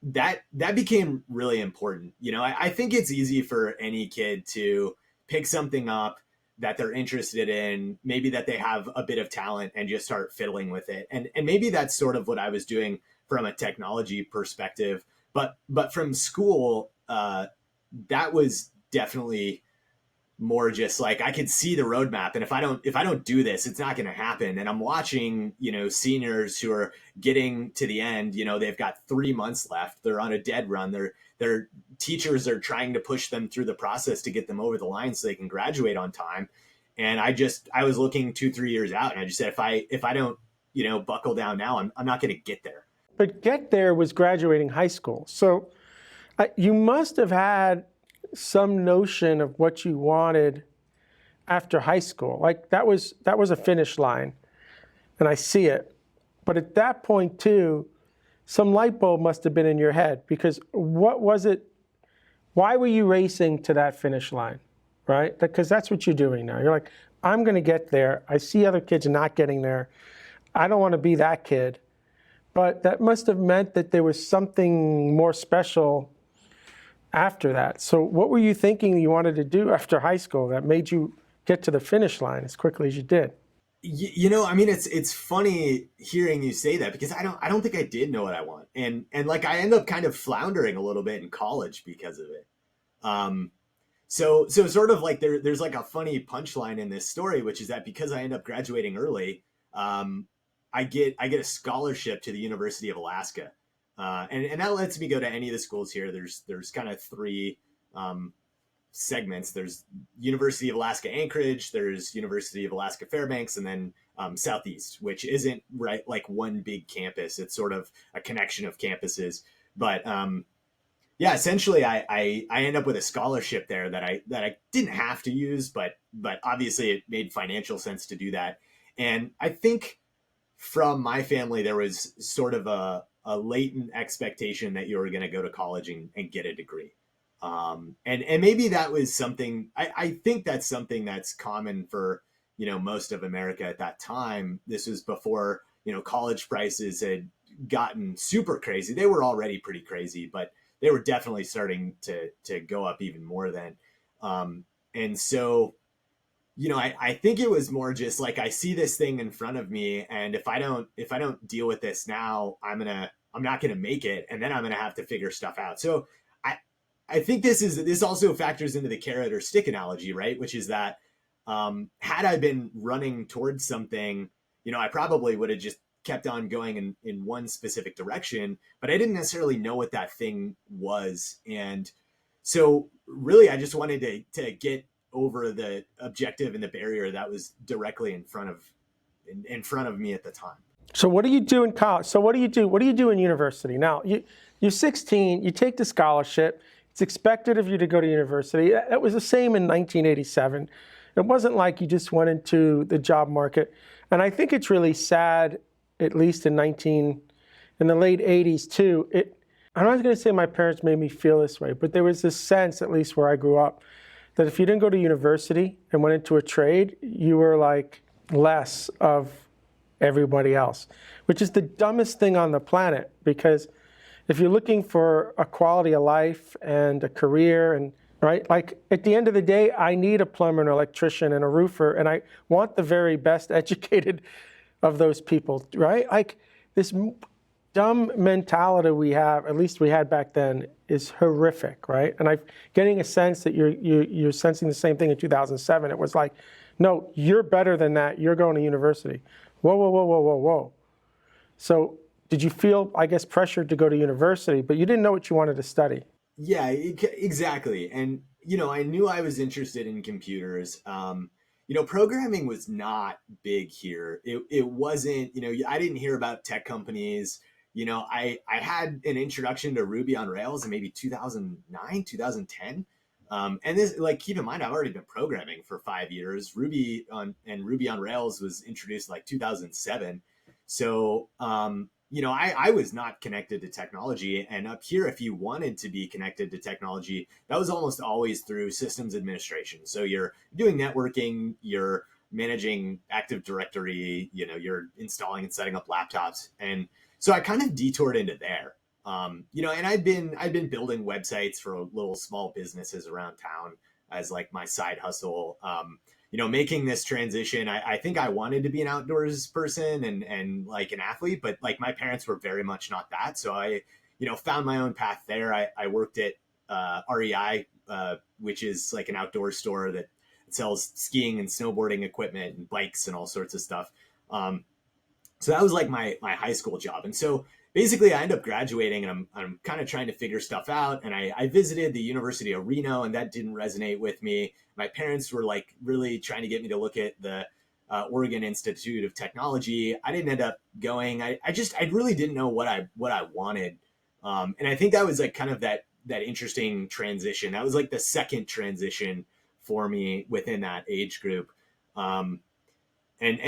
that became really important. I think it's easy for any kid to pick something up that they're interested in, maybe that they have a bit of talent, and just start fiddling with it. And maybe that's sort of what I was doing from a technology perspective. But from school, that was definitely more just like, I could see the roadmap, and if I don't do this, it's not going to happen. And I'm watching, seniors who are getting to the end. They've got 3 months left. They're on a dead run. Their teachers are trying to push them through the process to get them over the line so they can graduate on time. And I was looking 2-3 years out, and I just said, if I don't, buckle down now, I'm not going to get there. But get there was graduating high school. So you must have had some notion of what you wanted after high school. Like that was a finish line, and I see it. But at that point too, some light bulb must have been in your head, because what was it? Why were you racing to that finish line, right? Because that's what you're doing now. You're like, I'm going to get there. I see other kids not getting there. I don't want to be that kid. But that must have meant that there was something more special after that. So what were you thinking you wanted to do after high school that made you get to the finish line as quickly as you did? It's funny hearing you say that, because I don't think I did know what I want. And like, I end up kind of floundering a little bit in college because of it. So sort of like there's like a funny punchline in this story, which is that because I end up graduating early, I get a scholarship to the University of Alaska. And that lets me go to any of the schools here. There's kind of 3 segments. There's University of Alaska Anchorage, there's University of Alaska Fairbanks, and then Southeast, which isn't right like one big campus. It's sort of a connection of campuses. But yeah, essentially I end up with a scholarship there that I didn't have to use, but obviously it made financial sense to do that. And I think from my family, there was sort of a latent expectation that you were going to go to college and get a degree. And maybe that was something, I think that's something that's common for, most of America at that time. This was before, college prices had gotten super crazy. They were already pretty crazy, but they were definitely starting to go up even more then. And so, I think it was more just like, I see this thing in front of me, and if I don't deal with this now, I'm not going to make it. And then I'm going to have to figure stuff out. So I think this also factors into the carrot or stick analogy, right? Which is that, had I been running towards something, I probably would have just kept on going in one specific direction, but I didn't necessarily know what that thing was. And so really, I just wanted to get over the objective and the barrier that was directly in front of me at the time. So what do you do in college? So what do you do? What do you do in university? Now, you're 16, you take the scholarship, It's expected of you to go to university. It was the same in 1987. It wasn't like you just went into the job market. And I think it's really sad, at least in the late 80s too. I'm not going to say my parents made me feel this way, but there was this sense, at least where I grew up, that if you didn't go to university and went into a trade, you were like less of everybody else, which is the dumbest thing on the planet, because if you're looking for a quality of life and a career, and right, like at the end of the day, I need a plumber, an electrician, and a roofer, and I want the very best educated of those people, right? Like this dumb mentality we have, at least we had back then, is horrific, right? And I'm getting a sense that you're sensing the same thing in 2007. It was like, no, you're better than that. You're going to university. Whoa, whoa, whoa, whoa, whoa, whoa. So did you feel, I guess, pressured to go to university, but you didn't know what you wanted to study? Yeah, exactly. And, I knew I was interested in computers. Programming was not big here. It wasn't, I didn't hear about tech companies. I had an introduction to Ruby on Rails in maybe 2009, 2010. And this, like, keep in mind, I've already been programming for 5 years. Ruby on Rails was introduced like 2007. So, I was not connected to technology. And up here, if you wanted to be connected to technology, that was almost always through systems administration. So you're doing networking, you're managing Active Directory, you're installing and setting up laptops. And so I kind of detoured into there. And I'd been building websites for little small businesses around town as like my side hustle. Making this transition, I think I wanted to be an outdoors person and like an athlete, but like my parents were very much not that. So I, found my own path there. I worked at REI, which is like an outdoor store that sells skiing and snowboarding equipment and bikes and all sorts of stuff. So that was like my high school job. And so basically I ended up graduating and I'm kind of trying to figure stuff out. And I visited the University of Reno, and that didn't resonate with me. My parents were like really trying to get me to look at the Oregon Institute of Technology. I didn't end up going. I really didn't know what I wanted. And I think that was like kind of that interesting transition. That was like the second transition for me within that age group. And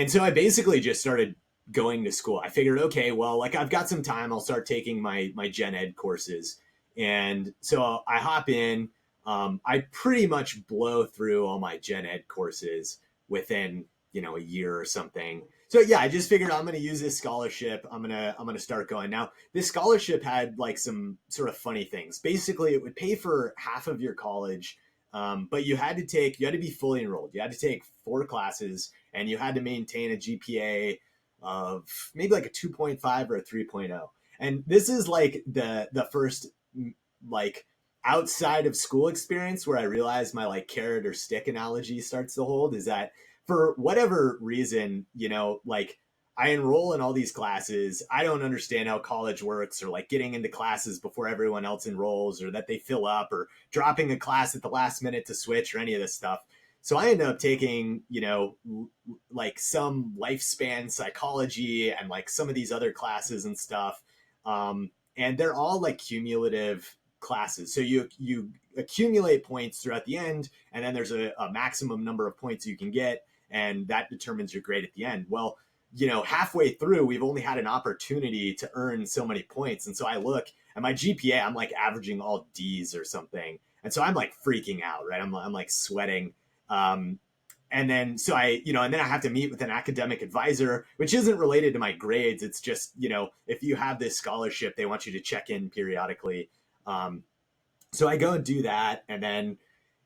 so I basically just started going to school. I figured, okay, well, like I've got some time. I'll start taking my gen ed courses. And so I hop in. I pretty much blow through all my gen ed courses within, a year or something. So yeah, I just figured I'm going to use this scholarship. I'm going to start going. Now, this scholarship had like some sort of funny things. Basically, it would pay for half of your college. But you had to be fully enrolled. You had to take 4 classes, and you had to maintain a GPA of maybe like a 2.5 or a 3.0. And this is like the first like outside of school experience where I realized my like carrot or stick analogy starts to hold, is that for whatever reason, like I enroll in all these classes. I don't understand how college works, or like getting into classes before everyone else enrolls, or that they fill up, or dropping a class at the last minute to switch, or any of this stuff. So I ended up taking, like some lifespan psychology and like some of these other classes and stuff. And they're all like cumulative classes. So you accumulate points throughout the end, and then there's a maximum number of points you can get, and that determines your grade at the end. Well, halfway through, we've only had an opportunity to earn so many points. And so I look at my GPA, I'm like averaging all D's or something. And so I'm like freaking out, right? I'm like sweating. And then, so and then I have to meet with an academic advisor, which isn't related to my grades. It's just, if you have this scholarship, they want you to check in periodically. So I go and do that. And then,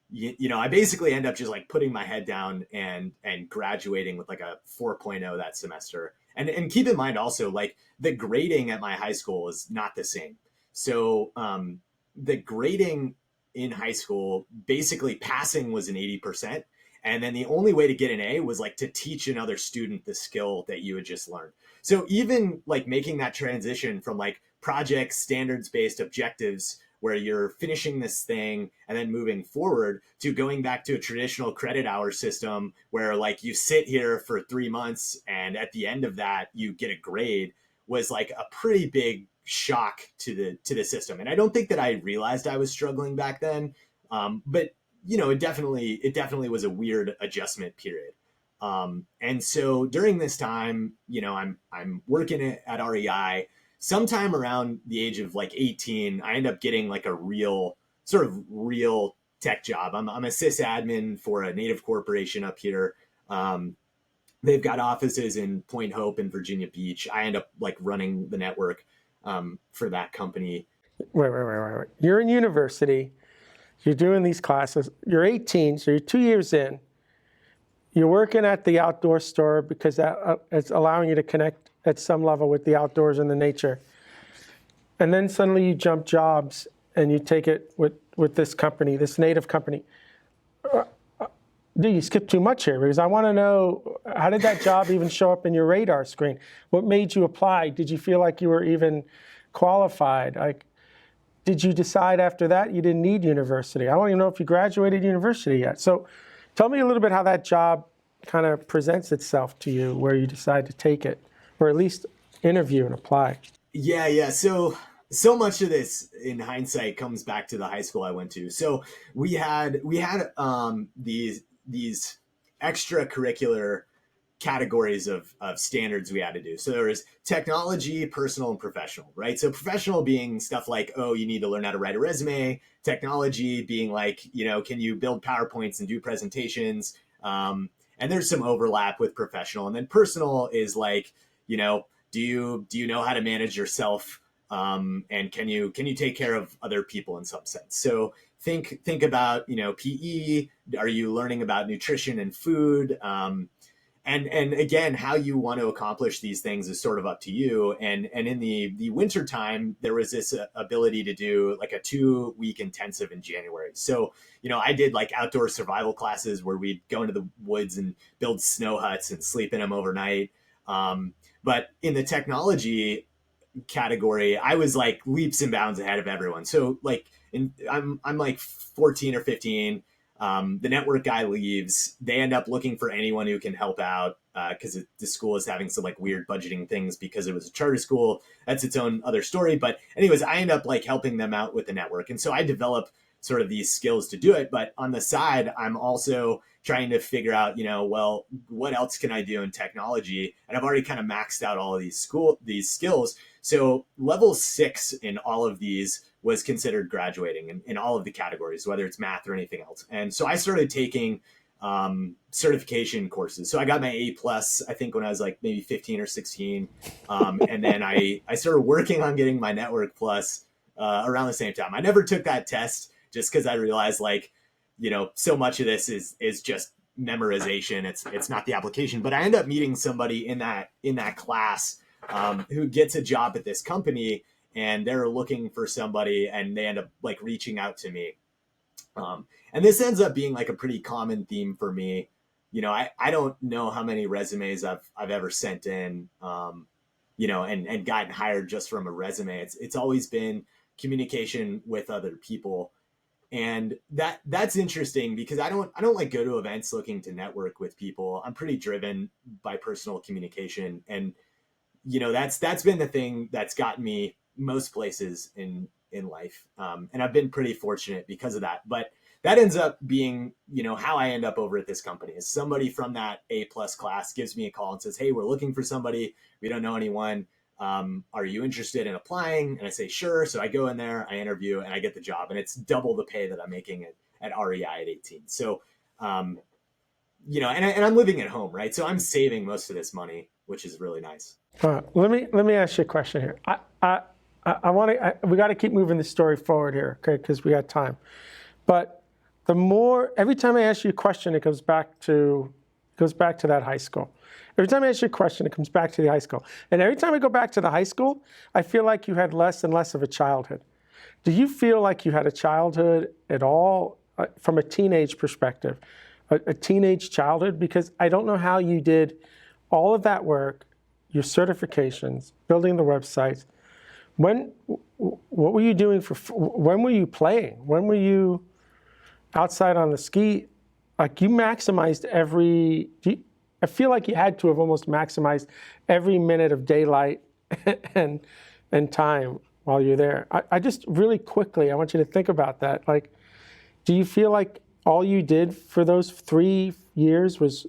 I basically end up just like putting my head down and graduating with like a 4.0 that semester. And keep in mind also, like the grading at my high school is not the same. So, the grading in high school, basically passing was an 80%. And then the only way to get an A was like to teach another student the skill that you had just learned. So even like making that transition from like projects, standards-based objectives, where you're finishing this thing and then moving forward, to going back to a traditional credit hour system where like you sit here for 3 months and at the end of that you get a grade, was like a pretty big shock to the system. And I don't think that I realized I was struggling back then. But it definitely was a weird adjustment period. And so during this time, I'm working at REI. Sometime around the age of like 18, I end up getting like a real tech job. I'm a sysadmin for a native corporation up here. They've got offices in Point Hope and Virginia Beach. I end up like running the network for that company. Wait. You're in university. You're doing these classes. You're 18, so you're 2 years in. You're working at the outdoor store because it's allowing you to connect at some level with the outdoors and the nature. And then suddenly you jump jobs and you take it with this company, this native company. You skip too much here because I want to know, how did that job even show up in your radar screen? What made you apply? Did you feel like you were even qualified? Like, did you decide after that you didn't need university? I don't even know if you graduated university yet. So tell me a little bit how that job kind of presents itself to you, where you decide to take it, or at least interview and apply. Yeah. So much of this in hindsight comes back to the high school I went to. So we had these extracurricular categories of standards we had to do. So there was technology, personal, and professional, right? So professional being stuff like, oh, you need to learn how to write a resume. Technology being like, can you build PowerPoints and do presentations? And there's some overlap with professional. And then personal is like, do you know how to manage yourself? And can you take care of other people in some sense? So think about, PE. Are you learning about nutrition and food? And again, how you want to accomplish these things is sort of up to you. And in the winter time, there was this ability to do like a 2-week intensive in January. So, I did like outdoor survival classes where we'd go into the woods and build snow huts and sleep in them overnight. But in the technology category, I was like leaps and bounds ahead of everyone. So like I'm like 14 or 15. The network guy leaves. They end up looking for anyone who can help out because the school is having some like weird budgeting things because it was a charter school. That's its own other story. But anyways, I end up like helping them out with the network. And so I develop sort of these skills to do it. But on the side, I'm also trying to figure out, well, what else can I do in technology? And I've already kind of maxed out all of these skills. So level 6 in all of these was considered graduating in all of the categories, whether it's math or anything else. And so I started taking certification courses. So I got my A+, I think when I was like maybe 15 or 16. And then I started working on getting my Network Plus around the same time. I never took that test just because I realized like, so much of this is just memorization. It's not the application. But I end up meeting somebody in that class who gets a job at this company, and they're looking for somebody, and they end up like reaching out to me. And this ends up being like a pretty common theme for me. I don't know how many resumes I've ever sent in, and gotten hired just from a resume. It's always been communication with other people. And that's interesting because I don't like go to events looking to network with people. I'm pretty driven by personal communication. And, that's been the thing that's gotten me most places in life. And I've been pretty fortunate because of that. But that ends up being, how I end up over at this company is somebody from that A+ class gives me a call and says, hey, we're looking for somebody. We don't know anyone. Are you interested in applying? And I say, sure. So I go in there, I interview, and I get the job. And it's double the pay that I'm making at REI at 18. So, and I'm living at home, right? So I'm saving most of this money, which is really nice. Let me ask you a question here. We got to keep moving the story forward here, okay? Because we got time. But every time I ask you a question, it goes back to that high school. Every time I ask you a question, it comes back to the high school. And every time I go back to the high school, I feel like you had less and less of a childhood. Do you feel like you had a childhood at all from a teenage perspective, a teenage childhood? Because I don't know how you did all of that work, your certifications, building the websites. What were you doing when were you playing? When were you outside on the ski? Like you maximized I feel like you had to have almost maximized every minute of daylight and and time while you're there. I just really quickly, I want you to think about that. Like, do you feel like all you did for those 3 years was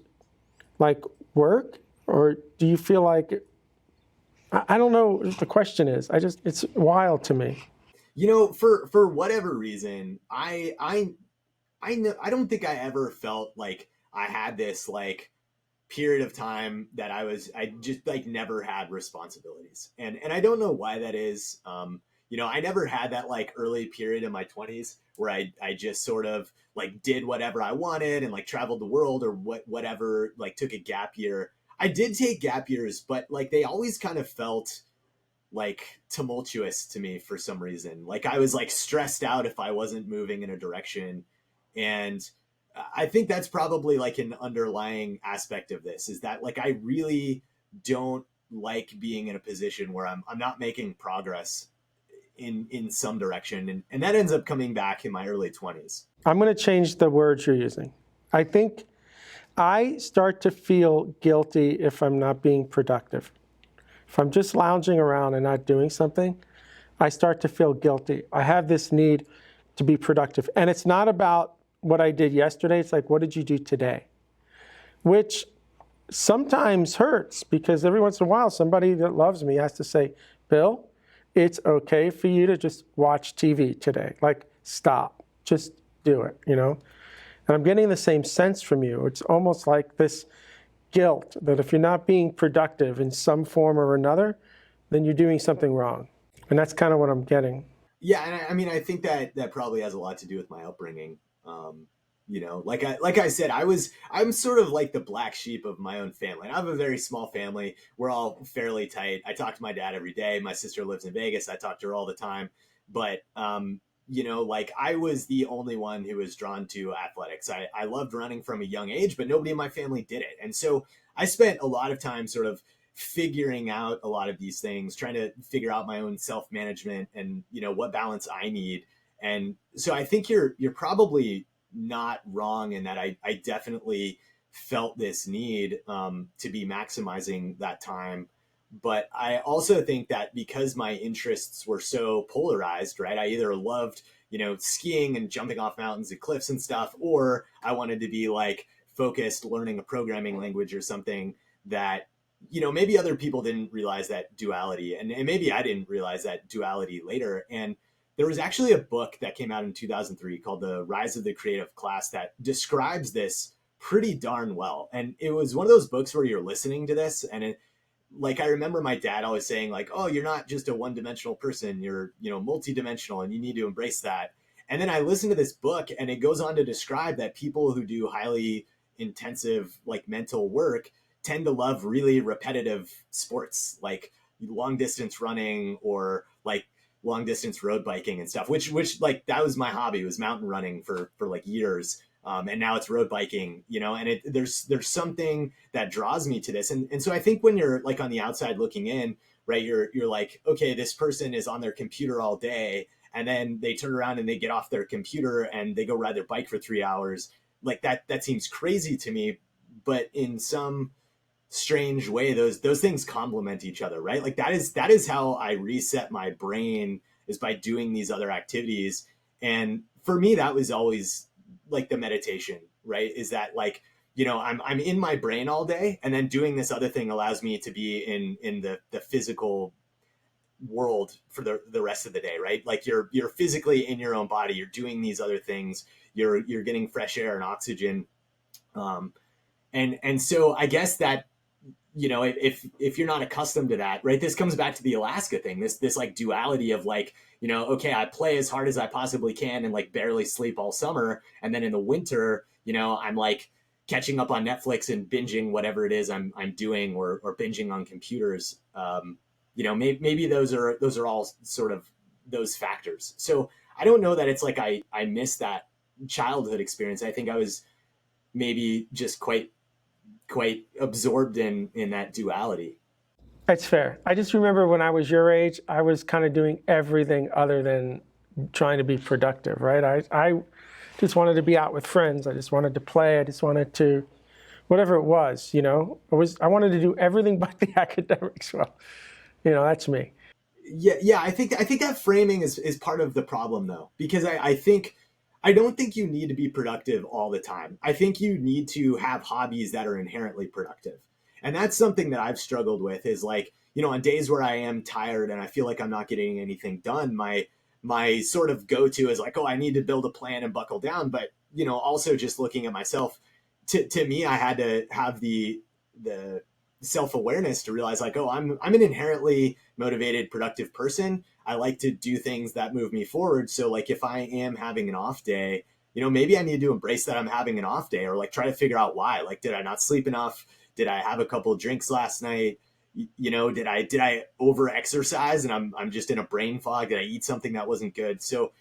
like work? Or do you feel like, I don't know what the question is. It's wild to me. For whatever reason, I don't think I ever felt like I had this like period of time that I just like never had responsibilities. And I don't know why that is. I never had that like early period in my 20s where I just sort of like did whatever I wanted and like traveled the world or whatever, like took a gap year. I did take gap years, but like they always kind of felt like tumultuous to me for some reason. Like I was like stressed out if I wasn't moving in a direction. And I think that's probably like an underlying aspect of this is that like I really don't like being in a position where I'm not making progress in some direction. And that ends up coming back in my early 20s. I'm going to change the words you're using. I think I start to feel guilty if I'm not being productive. If I'm just lounging around and not doing something, I start to feel guilty. I have this need to be productive. And it's not about what I did yesterday. It's like, what did you do today? Which sometimes hurts because every once in a while, somebody that loves me has to say, Bill, it's okay for you to just watch TV today. Like, stop, just do it, And I'm getting the same sense from you. It's almost like this guilt that if you're not being productive in some form or another, then you're doing something wrong. And that's kind of what I'm getting. Yeah, and I mean, I think that probably has a lot to do with my upbringing. Like I said, I'm sort of like the black sheep of my own family. I have a very small family. We're all fairly tight. I talk to my dad every day. My sister lives in Vegas. I talk to her all the time. But like I was the only one who was drawn to athletics. I loved running from a young age, but nobody in my family did it. And so I spent a lot of time sort of figuring out a lot of these things, trying to figure out my own self-management and, what balance I need. And so I think you're probably not wrong in that I definitely felt this need to be maximizing that time. But I also think that because my interests were so polarized, right? I either loved, skiing and jumping off mountains and cliffs and stuff, or I wanted to be like focused learning a programming language or something that, maybe other people didn't realize that duality. And maybe I didn't realize that duality later. And there was actually a book that came out in 2003 called The Rise of the Creative Class that describes this pretty darn well. And it was one of those books where you're listening to this and I remember my dad always saying like, oh, you're not just a one-dimensional person, you're, multidimensional and you need to embrace that. And then I listened to this book and it goes on to describe that people who do highly intensive, like mental work tend to love really repetitive sports, like long distance running or like long distance road biking and stuff, which like that was my hobby, was mountain running for like years. And now it's road biking, and there's something that draws me to this. And so I think when you're like on the outside looking in, right, you're like, okay, this person is on their computer all day and then they turn around and they get off their computer and they go ride their bike for 3 hours. Like that seems crazy to me, but in some strange way, those things complement each other, right? Like that is how I reset my brain, is by doing these other activities. And for me, that was always like the meditation, right? Is that like, I'm in my brain all day and then doing this other thing allows me to be in the physical world for the rest of the day, right? Like you're physically in your own body, you're doing these other things, you're getting fresh air and oxygen. And so I guess that, if you're not accustomed to that, right, this comes back to the Alaska thing, this like duality of like, okay, I play as hard as I possibly can and like barely sleep all summer. And then in the winter, I'm like catching up on Netflix and binging whatever it is I'm doing or binging on computers. Maybe those are all sort of those factors. So I don't know that it's like I missed that childhood experience. I think I was maybe just quite absorbed in that duality. That's fair. I just remember when I was your age, I was kind of doing everything other than trying to be productive, right? I just wanted to be out with friends. I just wanted to play. I just wanted to, whatever it was, I wanted to do everything but the academics. Well, that's me. Yeah. I think that framing is part of the problem though, because I don't think you need to be productive all the time. I think you need to have hobbies that are inherently productive. And that's something that I've struggled with is like, on days where I am tired and I feel like I'm not getting anything done, my sort of go-to is like, oh, I need to build a plan and buckle down. But, also just looking at myself, to me, I had to have the self-awareness to realize like, oh, I'm an inherently motivated, productive person. I like to do things that move me forward. So like if I am having an off day, maybe I need to embrace that I'm having an off day or like try to figure out why. Like, did I not sleep enough? Did I have a couple of drinks last night? Did I over exercise and I'm just in a brain fog? Did I eat something that wasn't good? So,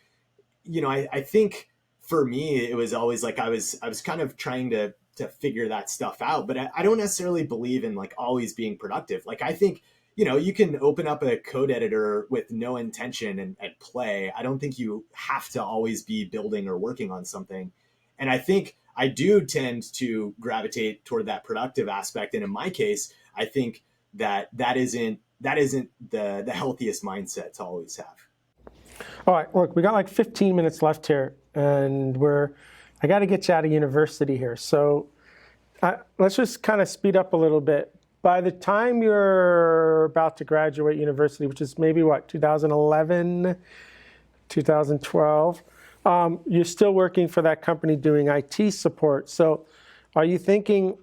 I think for me, it was always like I was kind of trying to figure that stuff out, but I don't necessarily believe in like always being productive. Like I think, you can open up a code editor with no intention and play. I don't think you have to always be building or working on something. And I think I do tend to gravitate toward that productive aspect. And in my case, I think that isn't the healthiest mindset to always have. All right, look, we got like 15 minutes left here, and I got to get you out of university here. So let's just kind of speed up a little bit. By the time you're about to graduate university, which is maybe what, 2011, 2012, you're still working for that company doing IT support. So are you thinking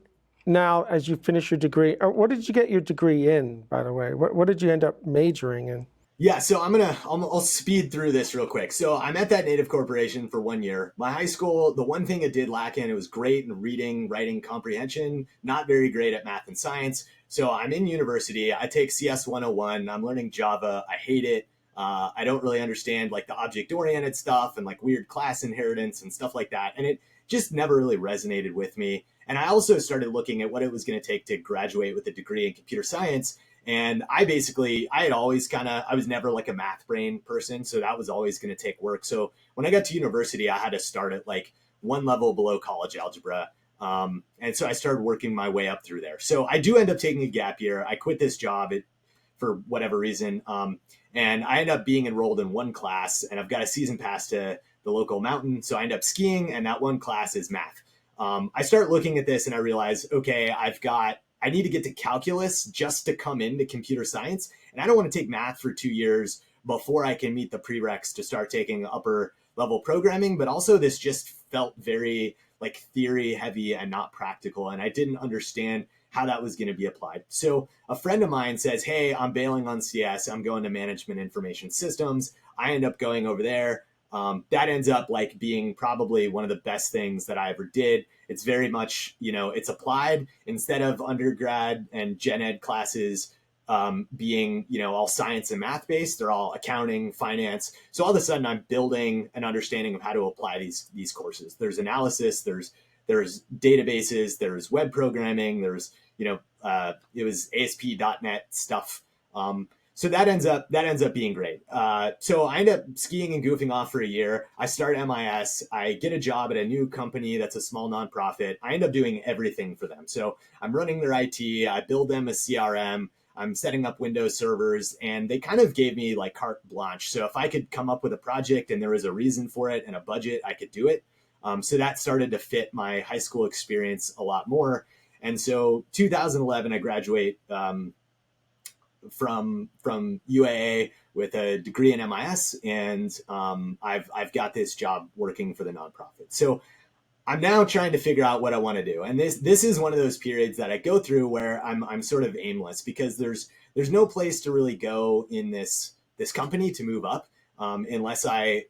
now as you finish your degree, or what did you get your degree in, by the way? What did you end up majoring in? Yeah, so I'll speed through this real quick. So I'm at that native corporation for 1 year. My high school, the one thing it did lack in, it was great in reading, writing, comprehension, not very great at math and science. So I'm in university. I take CS 101. I'm learning Java. I hate it. I don't really understand like the object-oriented stuff and like weird class inheritance and stuff like that. And it just never really resonated with me. And I also started looking at what it was going to take to graduate with a degree in computer science. And I had always I was never like a math brain person. So that was always going to take work. So when I got to university, I had to start at like one level below college algebra. And so I started working my way up through there. So I do end up taking a gap year. I quit this job for whatever reason. And I end up being enrolled in one class and I've got a season pass to the local mountain. So I end up skiing and that one class is math. I start looking at this and I realize, okay, I need to get to calculus just to come into computer science. And I don't want to take math for 2 years before I can meet the prereqs to start taking upper level programming. But also this just felt very like theory heavy and not practical. And I didn't understand how that was going to be applied. So a friend of mine says, hey, I'm bailing on CS. I'm going to management information systems. I end up going over there. That ends up like being probably one of the best things that I ever did. It's very much, it's applied instead of undergrad and gen ed classes being, all science and math based. They're all accounting, finance. So all of a sudden I'm building an understanding of how to apply these courses. There's analysis, there's databases, there's web programming, there's, it was ASP.NET stuff. So that ends up being great. So I end up skiing and goofing off for a year. I start MIS. I get a job at a new company that's a small nonprofit. I end up doing everything for them. So I'm running their IT. I build them a CRM. I'm setting up Windows servers, and they kind of gave me like carte blanche. So if I could come up with a project and there was a reason for it and a budget, I could do it. So that started to fit my high school experience a lot more. And so 2011, I graduate from UAA with a degree in MIS, and I've got this job working for the nonprofit. So I'm now trying to figure out what I want to do, and this is one of those periods that I go through where I'm sort of aimless because there's no place to really go in this company to move up unless I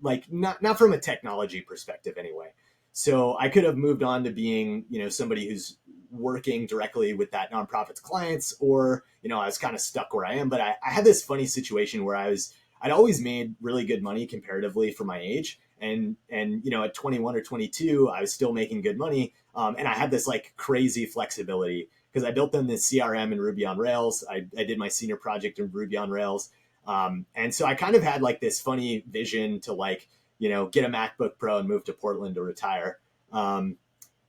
like not from a technology perspective anyway. So I could have moved on to being somebody who's working directly with that nonprofit's clients, or I was kind of stuck where I am. But I had this funny situation where I'd always made really good money comparatively for my age, and at 21 or 22 I was still making good money, and I had this like crazy flexibility because I built them this CRM in Ruby on Rails. I did my senior project in Ruby on Rails, and so I kind of had like this funny vision to like get a MacBook Pro and move to Portland to retire.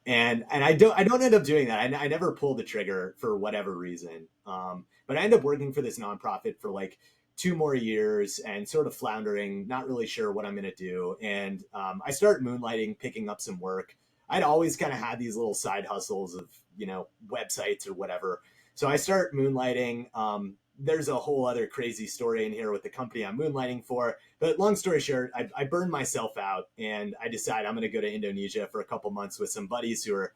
And I don't end up doing that. I never pulled the trigger for whatever reason. But I end up working for this nonprofit for like 2 more years and sort of floundering, not really sure what I'm going to do. And I start moonlighting, picking up some work. I'd always kind of had these little side hustles of, websites or whatever. So I start moonlighting. There's a whole other crazy story in here with the company I'm moonlighting for. But long story short, I burned myself out and I decide I'm going to go to Indonesia for a couple months with some buddies who are,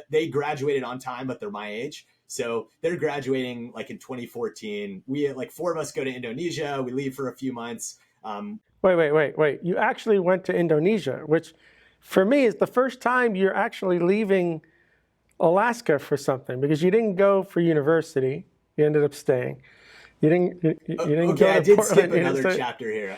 they graduated on time, but they're my age. So they're graduating like in 2014. We like 4 of us go to Indonesia. We leave for a few months. Wait. You actually went to Indonesia, which for me is the first time you're actually leaving Alaska for something, because you didn't go for university. You ended up staying. You didn't okay, go I did Portland, skip another chapter here.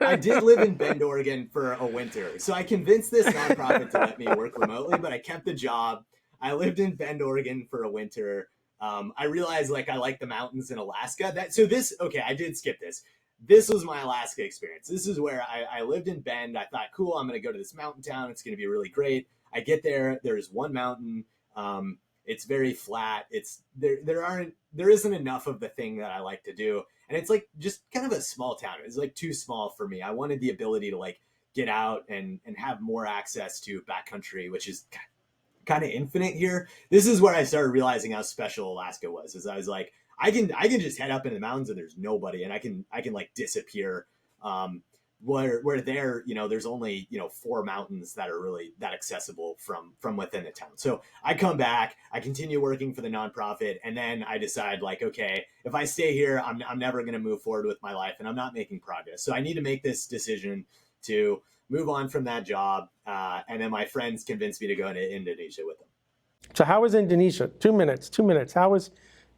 I did live in Bend, Oregon for a winter. So I convinced this nonprofit to let me work remotely, but I kept the job. I lived in Bend, Oregon for a winter. I realized like I like the mountains in Alaska. I did skip this. This was my Alaska experience. This is where I lived in Bend. I thought, cool, I'm going to go to this mountain town. It's going to be really great. I get there. There's one mountain. It's very flat. There isn't enough of the thing that I like to do. And it's like just kind of a small town. It's like too small for me. I wanted the ability to like get out and have more access to backcountry, which is kind of infinite here. This is where I started realizing how special Alaska was. Is I was like, I can just head up in the mountains and there's nobody, and I can like disappear. Where there, there's only 4 mountains that are really that accessible from within the town. So I come back, I continue working for the nonprofit, and then I decide like, okay, if I stay here, I'm never going to move forward with my life, and I'm not making progress. So I need to make this decision to move on from that job. And then my friends convinced me to go into Indonesia with them. So how was Indonesia? 2 minutes. How was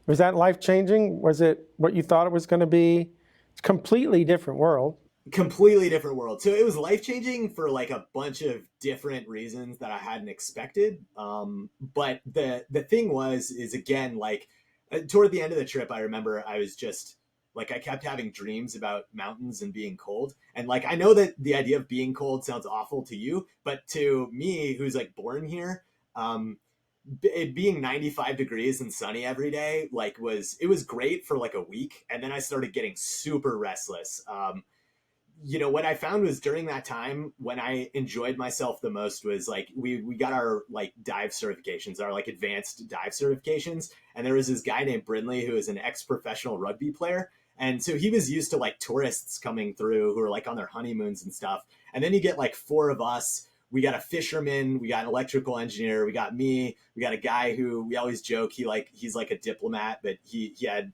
that life-changing? Was it what you thought it was going to be? It's a completely different world. Completely different world. So it was life-changing for like a bunch of different reasons that I hadn't expected. But the thing is again, like toward the end of the trip, I remember I was just like, I kept having dreams about mountains and being cold. And like, I know that the idea of being cold sounds awful to you, but to me, who's like born here, it being 95 degrees and sunny every day, like it was great for like a week. And then I started getting super restless. What I found was during that time when I enjoyed myself the most was like, we got our like dive certifications, our like advanced dive certifications. And there was this guy named Brindley who is an ex-professional rugby player. And so he was used to like tourists coming through who are like on their honeymoons and stuff. And then you get like 4 of us. We got a fisherman, we got an electrical engineer, we got me, we got a guy who we always joke he's like a diplomat, but he got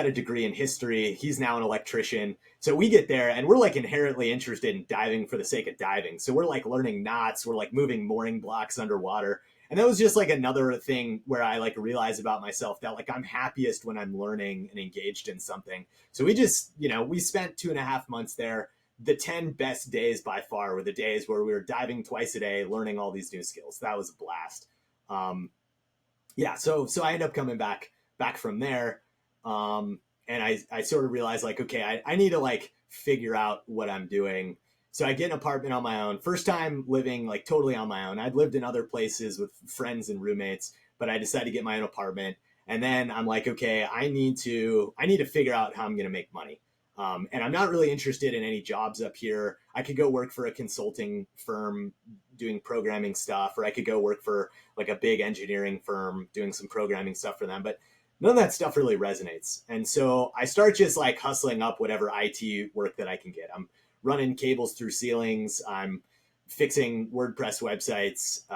a degree in history. He's now an electrician. So we get there and we're like inherently interested in diving for the sake of diving. So we're like learning knots. We're like moving mooring blocks underwater. And that was just like another thing where I like realized about myself that like I'm happiest when I'm learning and engaged in something. So we just, we spent 2.5 months there. The 10 best days by far were the days where we were diving twice a day, learning all these new skills. That was a blast. So I ended up coming back from there. And I sort of realized like, okay, I need to like figure out what I'm doing. So I get an apartment on my own. First time living like totally on my own. I'd lived in other places with friends and roommates, but I decided to get my own apartment. And then I'm like, okay, I need to figure out how I'm going to make money. And I'm not really interested in any jobs up here. I could go work for a consulting firm doing programming stuff, or I could go work for like a big engineering firm doing some programming stuff for them. But none of that stuff really resonates. And so I start just like hustling up whatever IT work that I can get. I'm running cables through ceilings. I'm fixing WordPress websites,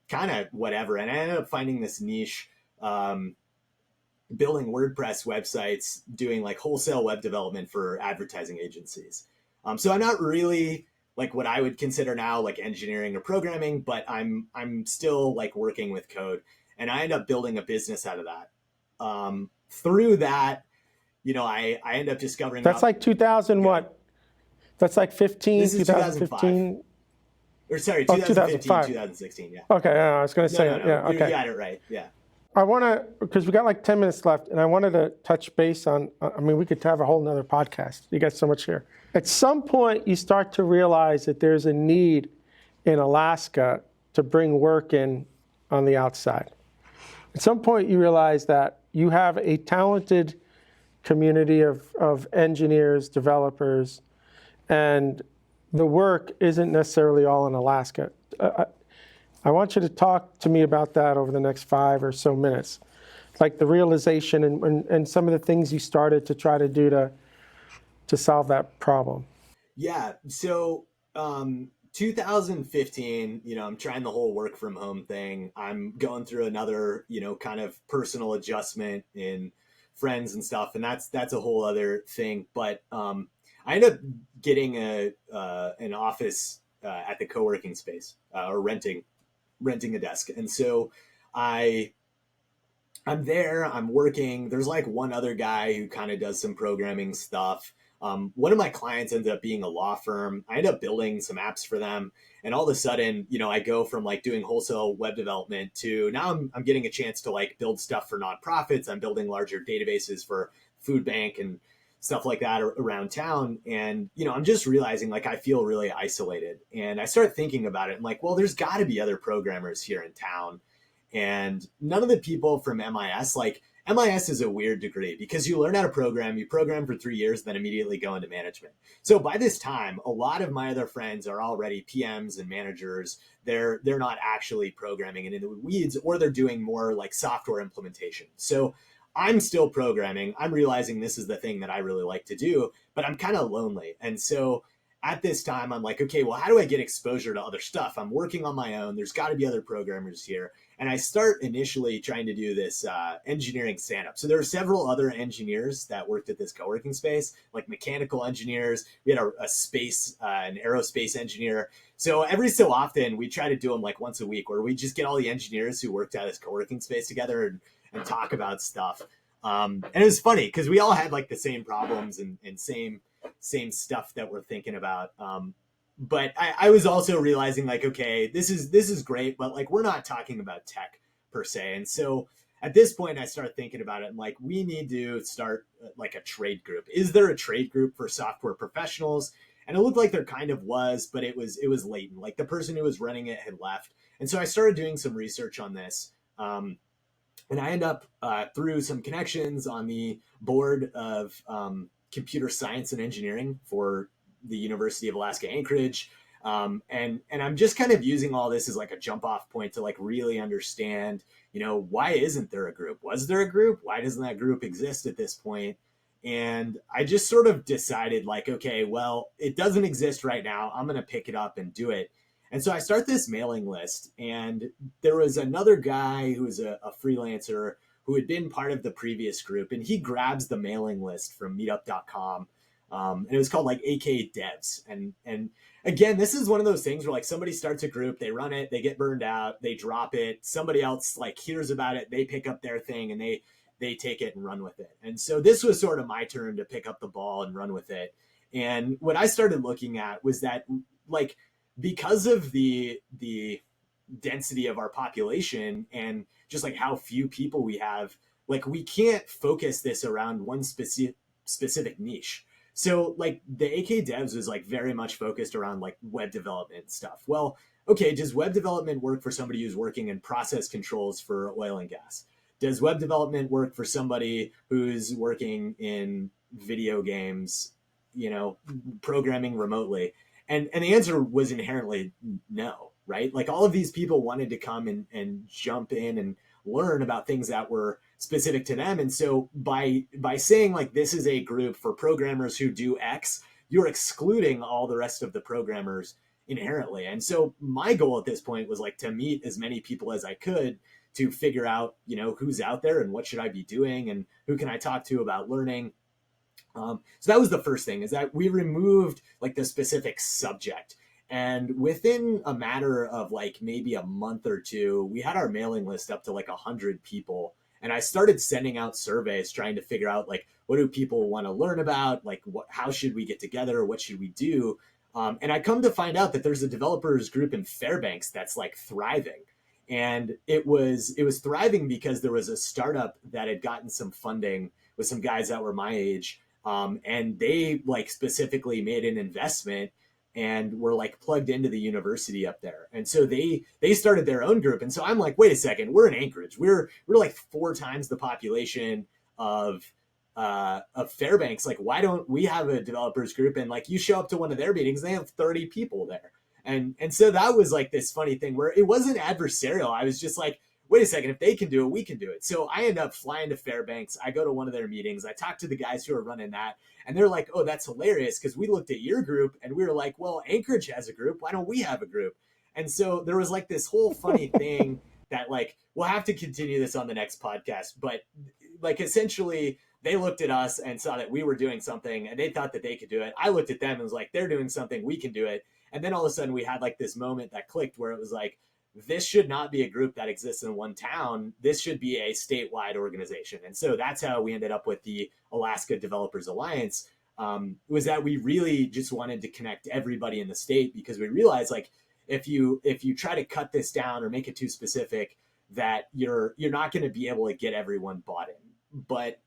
kind of whatever. And I ended up finding this niche, building WordPress websites, doing like wholesale web development for advertising agencies. So I'm not really like what I would consider now like engineering or programming, but I'm still like working with code. And I end up building a business out of that. Through that, I end up discovering that's like 2000 what? That's like 15, this is 2015. Or sorry, 2015, 2005. 2016. Yeah. Okay, I was going to say, no. yeah, okay. You got it right. Yeah. I want to, because we got like 10 minutes left, and I wanted to touch base on, we could have a whole nother podcast. You got so much here. At some point, you start to realize that there's a need in Alaska to bring work in on the outside. At some point, you realize that, you have a talented community of engineers, developers, and the work isn't necessarily all in Alaska. I want you to talk to me about that over the next 5 or so minutes, like the realization and some of the things you started to try to do to solve that problem. Yeah. So 2015, I'm trying the whole work from home thing. I'm going through another, kind of personal adjustment in friends and stuff. And that's a whole other thing. But I ended up getting an office at the co-working space or renting a desk. And so I'm there, I'm working. There's like one other guy who kind of does some programming stuff. One of my clients ended up being a law firm. I ended up building some apps for them. And all of a sudden, I go from like doing wholesale web development to now I'm getting a chance to like build stuff for nonprofits. I'm building larger databases for food bank and stuff like that around town. And, I'm just realizing like I feel really isolated. And I start thinking about it and like, well, there's got to be other programmers here in town. And none of the people from MIS, like MIS is a weird degree because you learn how to program, you program for 3 years, then immediately go into management. So by this time, a lot of my other friends are already PMs and managers. They're not actually programming and in the weeds, or they're doing more like software implementation. So I'm still programming. I'm realizing this is the thing that I really like to do, but I'm kind of lonely. And so at this time, I'm like, okay, well, how do I get exposure to other stuff? I'm working on my own. There's got to be other programmers here. And I start initially trying to do this engineering stand-up. So there were several other engineers that worked at this co-working space, like mechanical engineers. We had a space, an aerospace engineer. So every so often, we try to do them like once a week, where we just get all the engineers who worked at this co-working space together and talk about stuff. And it was funny because we all had like the same problems and same stuff that we're thinking about. But I was also realizing like, okay, this is great, but like we're not talking about tech per se. And so at this point, I start thinking about it and like we need to start like a trade group. Is there a trade group for software professionals? And it looked like there kind of was, but it was latent. Like the person who was running it had left. And so I started doing some research on this. And I end up through some connections on the board of computer science and engineering for the University of Alaska Anchorage. And I'm just kind of using all this as like a jump off point to like really understand, why isn't there a group? Was there a group? Why doesn't that group exist at this point? And I just sort of decided like, okay, well, it doesn't exist right now. I'm going to pick it up and do it. And so I start this mailing list, and there was another guy who was a freelancer who had been part of the previous group, and he grabs the mailing list from meetup.com. And it was called like AK Devs. And again, this is one of those things where like somebody starts a group, they run it, they get burned out, they drop it. Somebody else like hears about it, they pick up their thing and they take it and run with it. And so this was sort of my turn to pick up the ball and run with it. And what I started looking at was that like, because of the density of our population and just like how few people we have, like we can't focus this around one specific niche. So like the AK Devs was like very much focused around like web development stuff. Well, okay, does web development work for somebody who's working in process controls for oil and gas? Does web development work for somebody who's working in video games, programming remotely? And the answer was inherently no, right? Like all of these people wanted to come and jump in and learn about things that were specific to them. And so by saying like this is a group for programmers who do X, you're excluding all the rest of the programmers inherently. And so my goal at this point was like to meet as many people as I could to figure out, who's out there and what should I be doing and who can I talk to about learning. So that was the first thing, is that we removed like the specific subject. And within a matter of like maybe a month or two, we had our mailing list up to like 100 people. And I started sending out surveys trying to figure out like, what do people want to learn about? Like, how should we get together? What should we do? And I come to find out that there's a developers group in Fairbanks that's like thriving. And it was thriving because there was a startup that had gotten some funding with some guys that were my age. And they like specifically made an investment and were like plugged into the university up there. And so they started their own group. And so I'm like, wait a second, we're in Anchorage. We're like 4 times the population of Fairbanks. Like, why don't we have a developers group? And like, you show up to one of their meetings, they have 30 people there. And so that was like this funny thing where it wasn't adversarial. I was just like, wait a second, if they can do it, we can do it. So I end up flying to Fairbanks. I go to one of their meetings. I talk to the guys who are running that, and they're like, oh, that's hilarious, because we looked at your group and we were like, well, Anchorage has a group. Why don't we have a group? And so there was like this whole funny thing that like, we'll have to continue this on the next podcast. But like, essentially, they looked at us and saw that we were doing something and they thought that they could do it. I looked at them and was like, they're doing something, we can do it. And then all of a sudden we had like this moment that clicked where it was like, this should not be a group that exists in one town. This should be a statewide organization. And so that's how we ended up with the Alaska Developers Alliance, was that we really just wanted to connect everybody in the state, because we realized like, if you try to cut this down or make it too specific, that you're not going to be able to get everyone bought in. But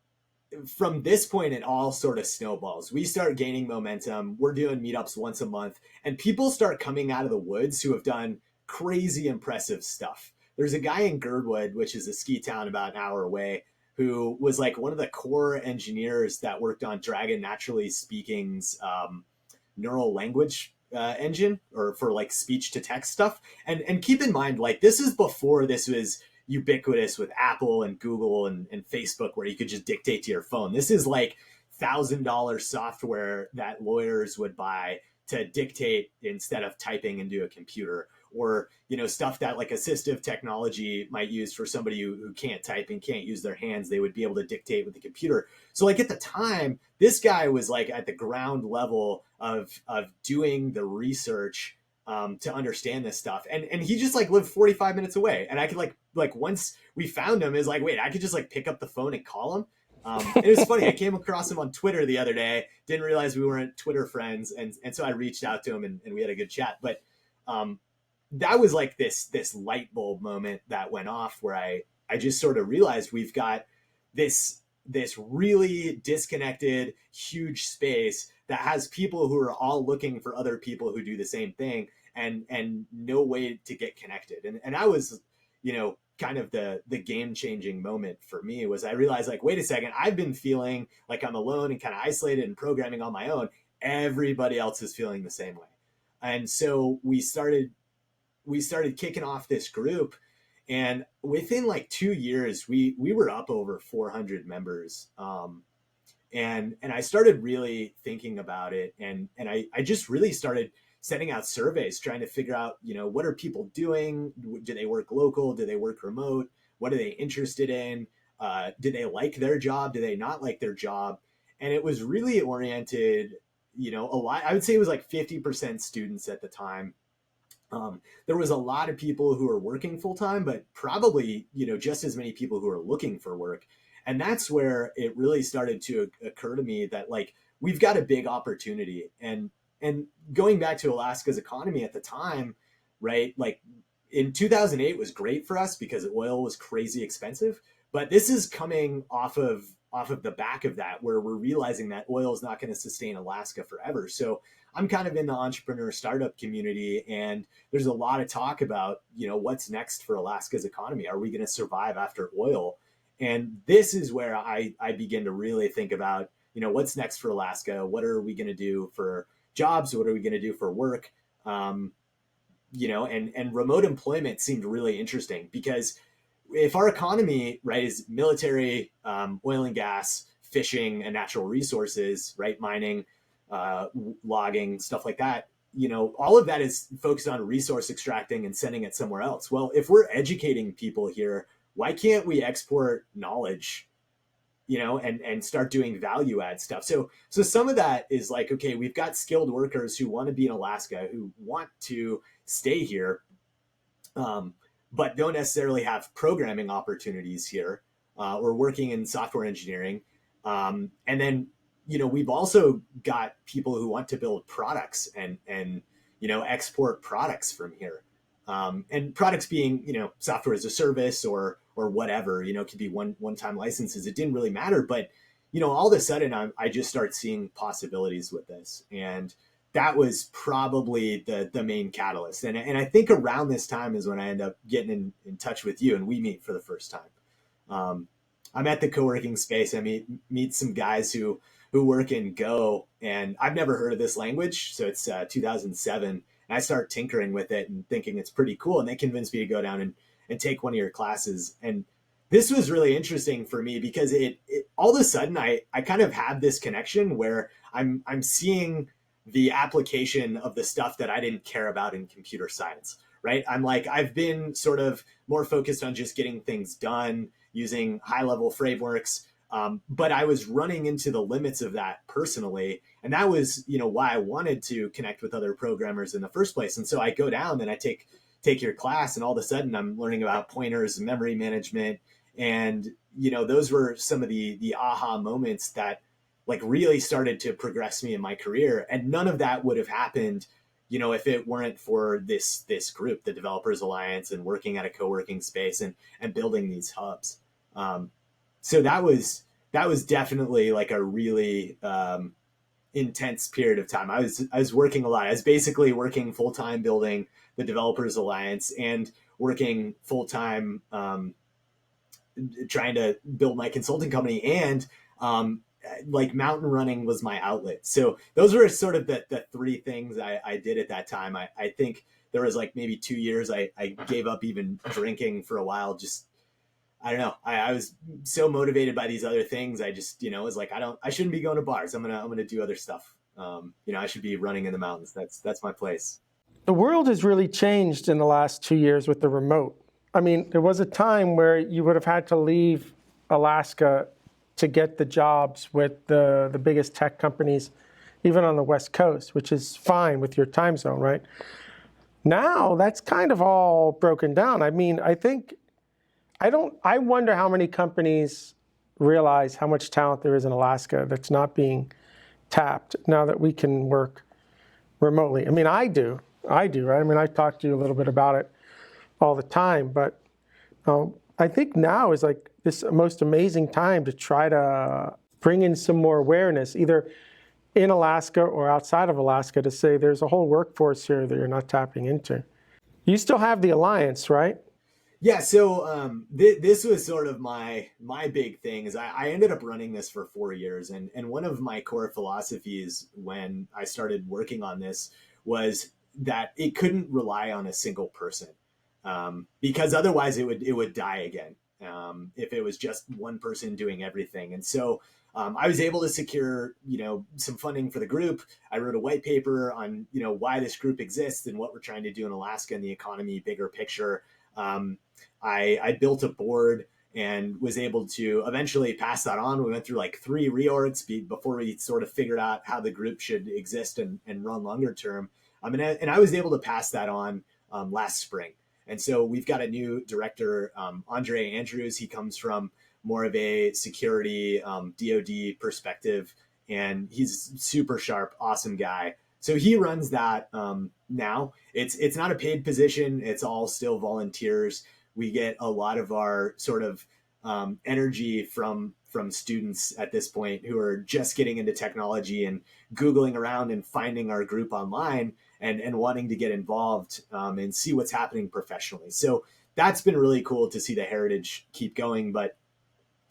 from this point, it all sort of snowballs. We start gaining momentum. We're doing meetups once a month, and people start coming out of the woods who have done crazy impressive stuff. There's a guy in Girdwood, which is a ski town about an hour away, who was like one of the core engineers that worked on Dragon Naturally Speaking's neural language engine, or for like speech to text stuff. And keep in mind, like, this is before this was ubiquitous with Apple and Google and Facebook, where you could just dictate to your phone. This is like $1,000 software that lawyers would buy to dictate instead of typing into a computer, or, you know, stuff that like assistive technology might use for somebody who can't type and can't use their hands. They would be able to dictate with the computer. So like at the time, this guy was like at the ground level of doing the research to understand this stuff. And he just like lived 45 minutes away. And I could like once we found him, is like, wait, I could just like pick up the phone and call him. It was funny. I came across him on Twitter the other day, didn't realize we weren't Twitter friends. And so I reached out to him and we had a good chat. But that was like this light bulb moment that went off, where I just sort of realized we've got this really disconnected, huge space that has people who are all looking for other people who do the same thing, and no way to get connected. And that was, you know, kind of the game changing moment for me. Was I realized like, wait a second, I've been feeling like I'm alone and kind of isolated and programming on my own. Everybody else is feeling the same way. And so we started kicking off this group, and within like 2 years, we were up over 400 members. And I started really thinking about it, and I just really started sending out surveys, trying to figure out, you know, what are people doing? Do they work local? Do they work remote? What are they interested in? Do they like their job? Do they not like their job? And it was really oriented, you know, a lot. I would say it was like 50% students at the time. There was a lot of people who are working full time, but probably, you know, just as many people who are looking for work. And that's where it really started to occur to me that like, we've got a big opportunity. And going back to Alaska's economy at the time, right? Like in 2008 was great for us because oil was crazy expensive, but this is coming off of the back of that, where we're realizing that oil is not going to sustain Alaska forever. So I'm kind of in the entrepreneur startup community, and there's a lot of talk about, you know, what's next for Alaska's economy. Are we going to survive after oil? And this is where I begin to really think about, you know, what's next for Alaska? What are we going to do for jobs? What are we going to do for work? You know, and remote employment seemed really interesting, because if our economy, right, is military, oil and gas, fishing, and natural resources, right, mining, logging, stuff like that, you know, all of that is focused on resource extracting and sending it somewhere else. Well, if we're educating people here, why can't we export knowledge, you know, and start doing value add stuff? So some of that is like, okay, we've got skilled workers who want to be in Alaska, who want to stay here, but don't necessarily have programming opportunities here, or working in software engineering. And then, you know, we've also got people who want to build products and you know, export products from here. And products being, you know, software as a service or whatever, you know, it could be one-time licenses. It didn't really matter. But, you know, all of a sudden I just start seeing possibilities with this. And that was probably the main catalyst. And I think around this time is when I end up getting in touch with you and we meet for the first time. I'm at the co-working space. I meet some guys who work in Go, and I've never heard of this language. So it's 2007. And I start tinkering with it and thinking it's pretty cool. And they convinced me to go down and take one of your classes. And this was really interesting for me because it all of a sudden I kind of have this connection where I'm seeing the application of the stuff that I didn't care about in computer science, right? I'm like, I've been sort of more focused on just getting things done using high level frameworks. But I was running into the limits of that personally. And that was, why I wanted to connect with other programmers in the first place. And so I go down and I take your class, and all of a sudden I'm learning about pointers, memory management. And, those were some of the aha moments that like really started to progress me in my career. And none of that would have happened, if it weren't for this group, the Developers Alliance, and working at a co-working space and building these hubs. So that was definitely like a really intense period of time. I was working a lot. I was basically working full time building the Developers Alliance and working full time trying to build my consulting company, and like mountain running was my outlet. So those were sort of the three things I did at that time. I think there was like maybe 2 years I gave up even drinking for a while. Just, I don't know. I was so motivated by these other things. I just, was like, I shouldn't be going to bars. I'm going to do other stuff. I should be running in the mountains. That's my place. The world has really changed in the last 2 years with the remote. I mean, there was a time where you would have had to leave Alaska to get the jobs with the biggest tech companies, even on the West Coast, which is fine with your time zone, right? Now that's kind of all broken down. I mean, I wonder how many companies realize how much talent there is in Alaska that's not being tapped now that we can work remotely. I mean, I do, right? I mean, I talk to you a little bit about it all the time, but I think now is like this most amazing time to try to bring in some more awareness, either in Alaska or outside of Alaska, to say there's a whole workforce here that you're not tapping into. You still have the Alliance, right? Yeah, so this was sort of my big thing is I ended up running this for 4 years. And one of my core philosophies when I started working on this was that it couldn't rely on a single person, because otherwise it would die again if it was just one person doing everything. And so I was able to secure, some funding for the group. I wrote a white paper on, why this group exists and what we're trying to do in Alaska and the economy, bigger picture. I built a board and was able to eventually pass that on. We went through like 3 reorgs before we sort of figured out how the group should exist and run longer term. And I was able to pass that on last spring. And so we've got a new director, Andre Andrews. He comes from more of a security DoD perspective, and he's super sharp, awesome guy. So he runs that now. It's not a paid position. It's all still volunteers. We get a lot of our sort of energy from students at this point who are just getting into technology and Googling around and finding our group online and wanting to get involved and see what's happening professionally. So that's been really cool to see the heritage keep going. But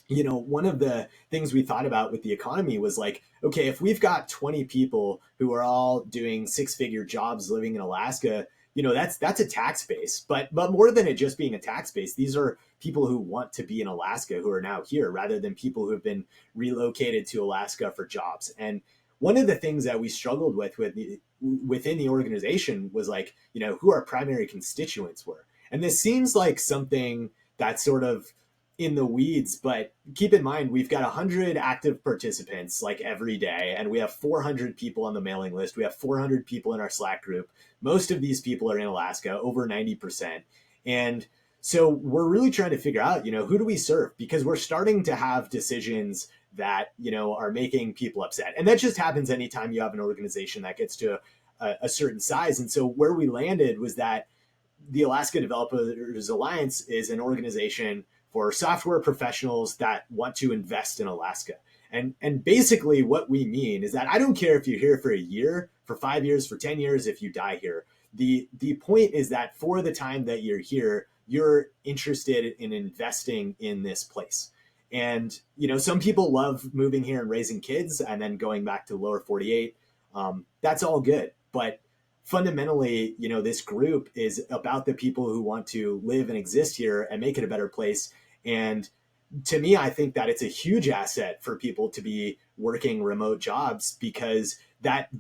one of the things we thought about with the economy was like, okay, if we've got 20 people who are all doing 6-figure jobs living in Alaska, that's a tax base. But more than it just being a tax base, these are people who want to be in Alaska who are now here rather than people who have been relocated to Alaska for jobs. And one of the things that we struggled within the organization was like, who our primary constituents were. And this seems like something that's sort of in the weeds, but keep in mind, we've got 100 active participants like every day, and we have 400 people on the mailing list. We have 400 people in our Slack group. Most of these people are in Alaska, over 90%. And so we're really trying to figure out, who do we serve? Because we're starting to have decisions that, are making people upset. And that just happens anytime you have an organization that gets to a certain size. And so where we landed was that the Alaska Developers Alliance is an organization for software professionals that want to invest in Alaska. And basically what we mean is that I don't care if you're here for a year, for 5 years, for 10 years if you die here. The point is that for the time that you're here, you're interested in investing in this place. And, some people love moving here and raising kids and then going back to lower 48. That's all good. But fundamentally, this group is about the people who want to live and exist here and make it a better place. And to me, I think that it's a huge asset for people to be working remote jobs, because that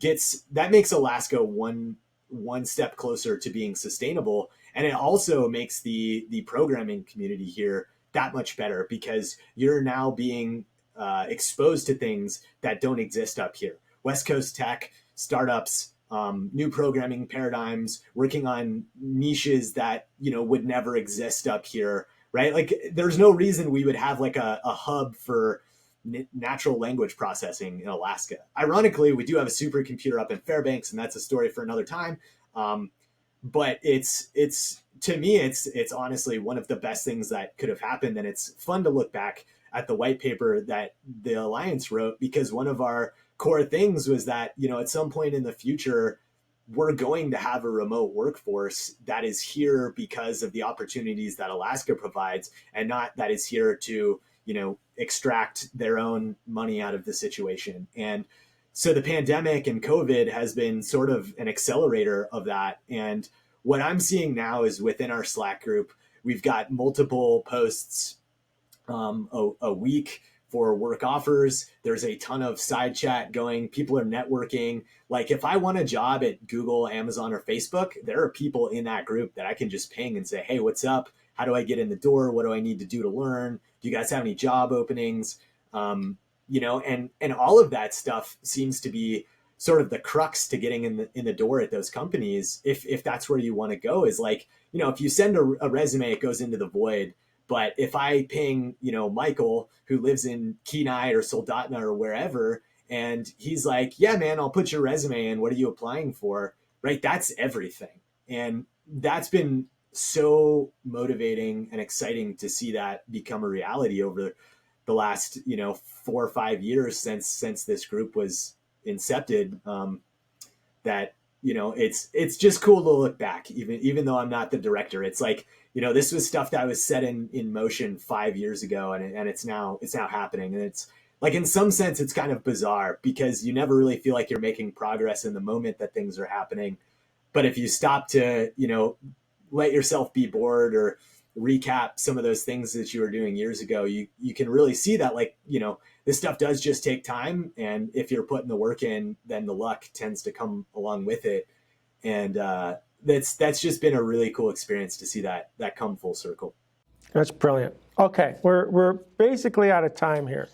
makes Alaska one step closer to being sustainable. And it also makes the programming community here that much better, because you're now being exposed to things that don't exist up here. West Coast tech, startups, new programming paradigms, working on niches that, would never exist up here, right? Like, there's no reason we would have like a hub for natural language processing in Alaska. Ironically, we do have a supercomputer up in Fairbanks, and that's a story for another time. But it's to me, it's honestly one of the best things that could have happened. And it's fun to look back at the white paper that the Alliance wrote, because one of our core things was that, at some point in the future, we're going to have a remote workforce that is here because of the opportunities that Alaska provides, and not that is here to, extract their own money out of the situation. And so the pandemic and COVID has been sort of an accelerator of that. And what I'm seeing now is within our Slack group, we've got multiple posts a week for work offers. There's a ton of side chat going. People are networking. Like, if I want a job at Google, Amazon, or Facebook, there are people in that group that I can just ping and say, hey, what's up? How do I get in the door? What do I need to do to learn? Do you guys have any job openings? And all of that stuff seems to be sort of the crux to getting in the door at those companies. If that's where you want to go, is like, if you send a resume, it goes into the void. But if I ping, Michael, who lives in Kenai or Soldotna or wherever, and he's like, yeah, man, I'll put your resume in. What are you applying for? Right? That's everything. And that's been so motivating and exciting to see that become a reality over the last, 4 or 5 years since this group was incepted. That, it's just cool to look back, even though I'm not the director. It's like, this was stuff that was set in motion 5 years ago, and it's now happening. And it's like, in some sense, it's kind of bizarre, because you never really feel like you're making progress in the moment that things are happening. But if you stop to, let yourself be bored or recap some of those things that you were doing years ago, you can really see that, like, this stuff does just take time. And if you're putting the work in, then the luck tends to come along with it. And that's just been a really cool experience to see that come full circle. That's brilliant. Okay, we're basically out of time here.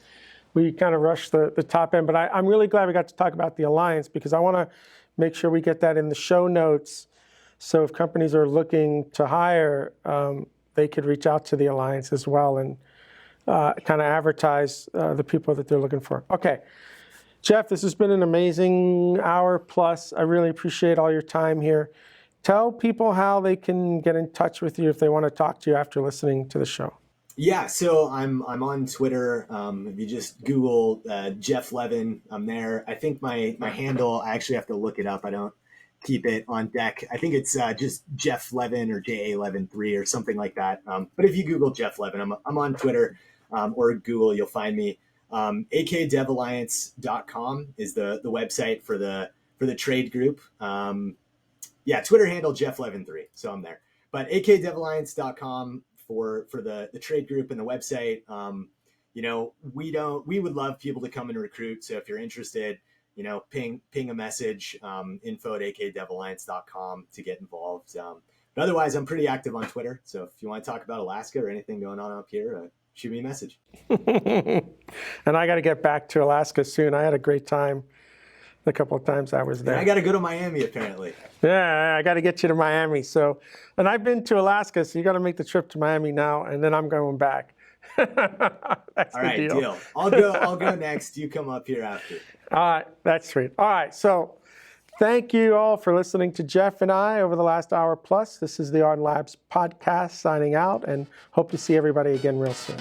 We kind of rushed the top end, but I'm really glad we got to talk about the Alliance, because I want to make sure we get that in the show notes. So if companies are looking to hire, they could reach out to the Alliance as well and kind of advertise the people that they're looking for. Okay, Jeff, this has been an amazing hour plus. I really appreciate all your time here. Tell people how they can get in touch with you if they want to talk to you after listening to the show. Yeah, so I'm on Twitter. If you just Google Jeff Levin, I'm there. I think my handle, I actually have to look it up. I don't keep it on deck. I think it's just Jeff Levin or JA11-3 or something like that. But if you Google Jeff Levin, I'm on Twitter or Google, you'll find me. akdevalliance.com is the website for the trade group. Twitter handle Jeff Levin3, so I'm there. But akdevalliance.com for the trade group and the website. We would love people to come and recruit. So if you're interested, ping a message, info@akdevalliance.com to get involved. But otherwise, I'm pretty active on Twitter. So if you want to talk about Alaska or anything going on up here, shoot me a message. And I got to get back to Alaska soon. I had a great time the couple of times I was there. And I got to go to Miami, apparently. Yeah, I got to get you to Miami. So, and I've been to Alaska, so you got to make the trip to Miami now, and then I'm going back. That's all right, deal. I'll go next. You come up here after. All right, that's sweet. All right, so thank you all for listening to Jeff and I over the last hour plus. This is the Ardan Labs podcast signing out, and hope to see everybody again real soon.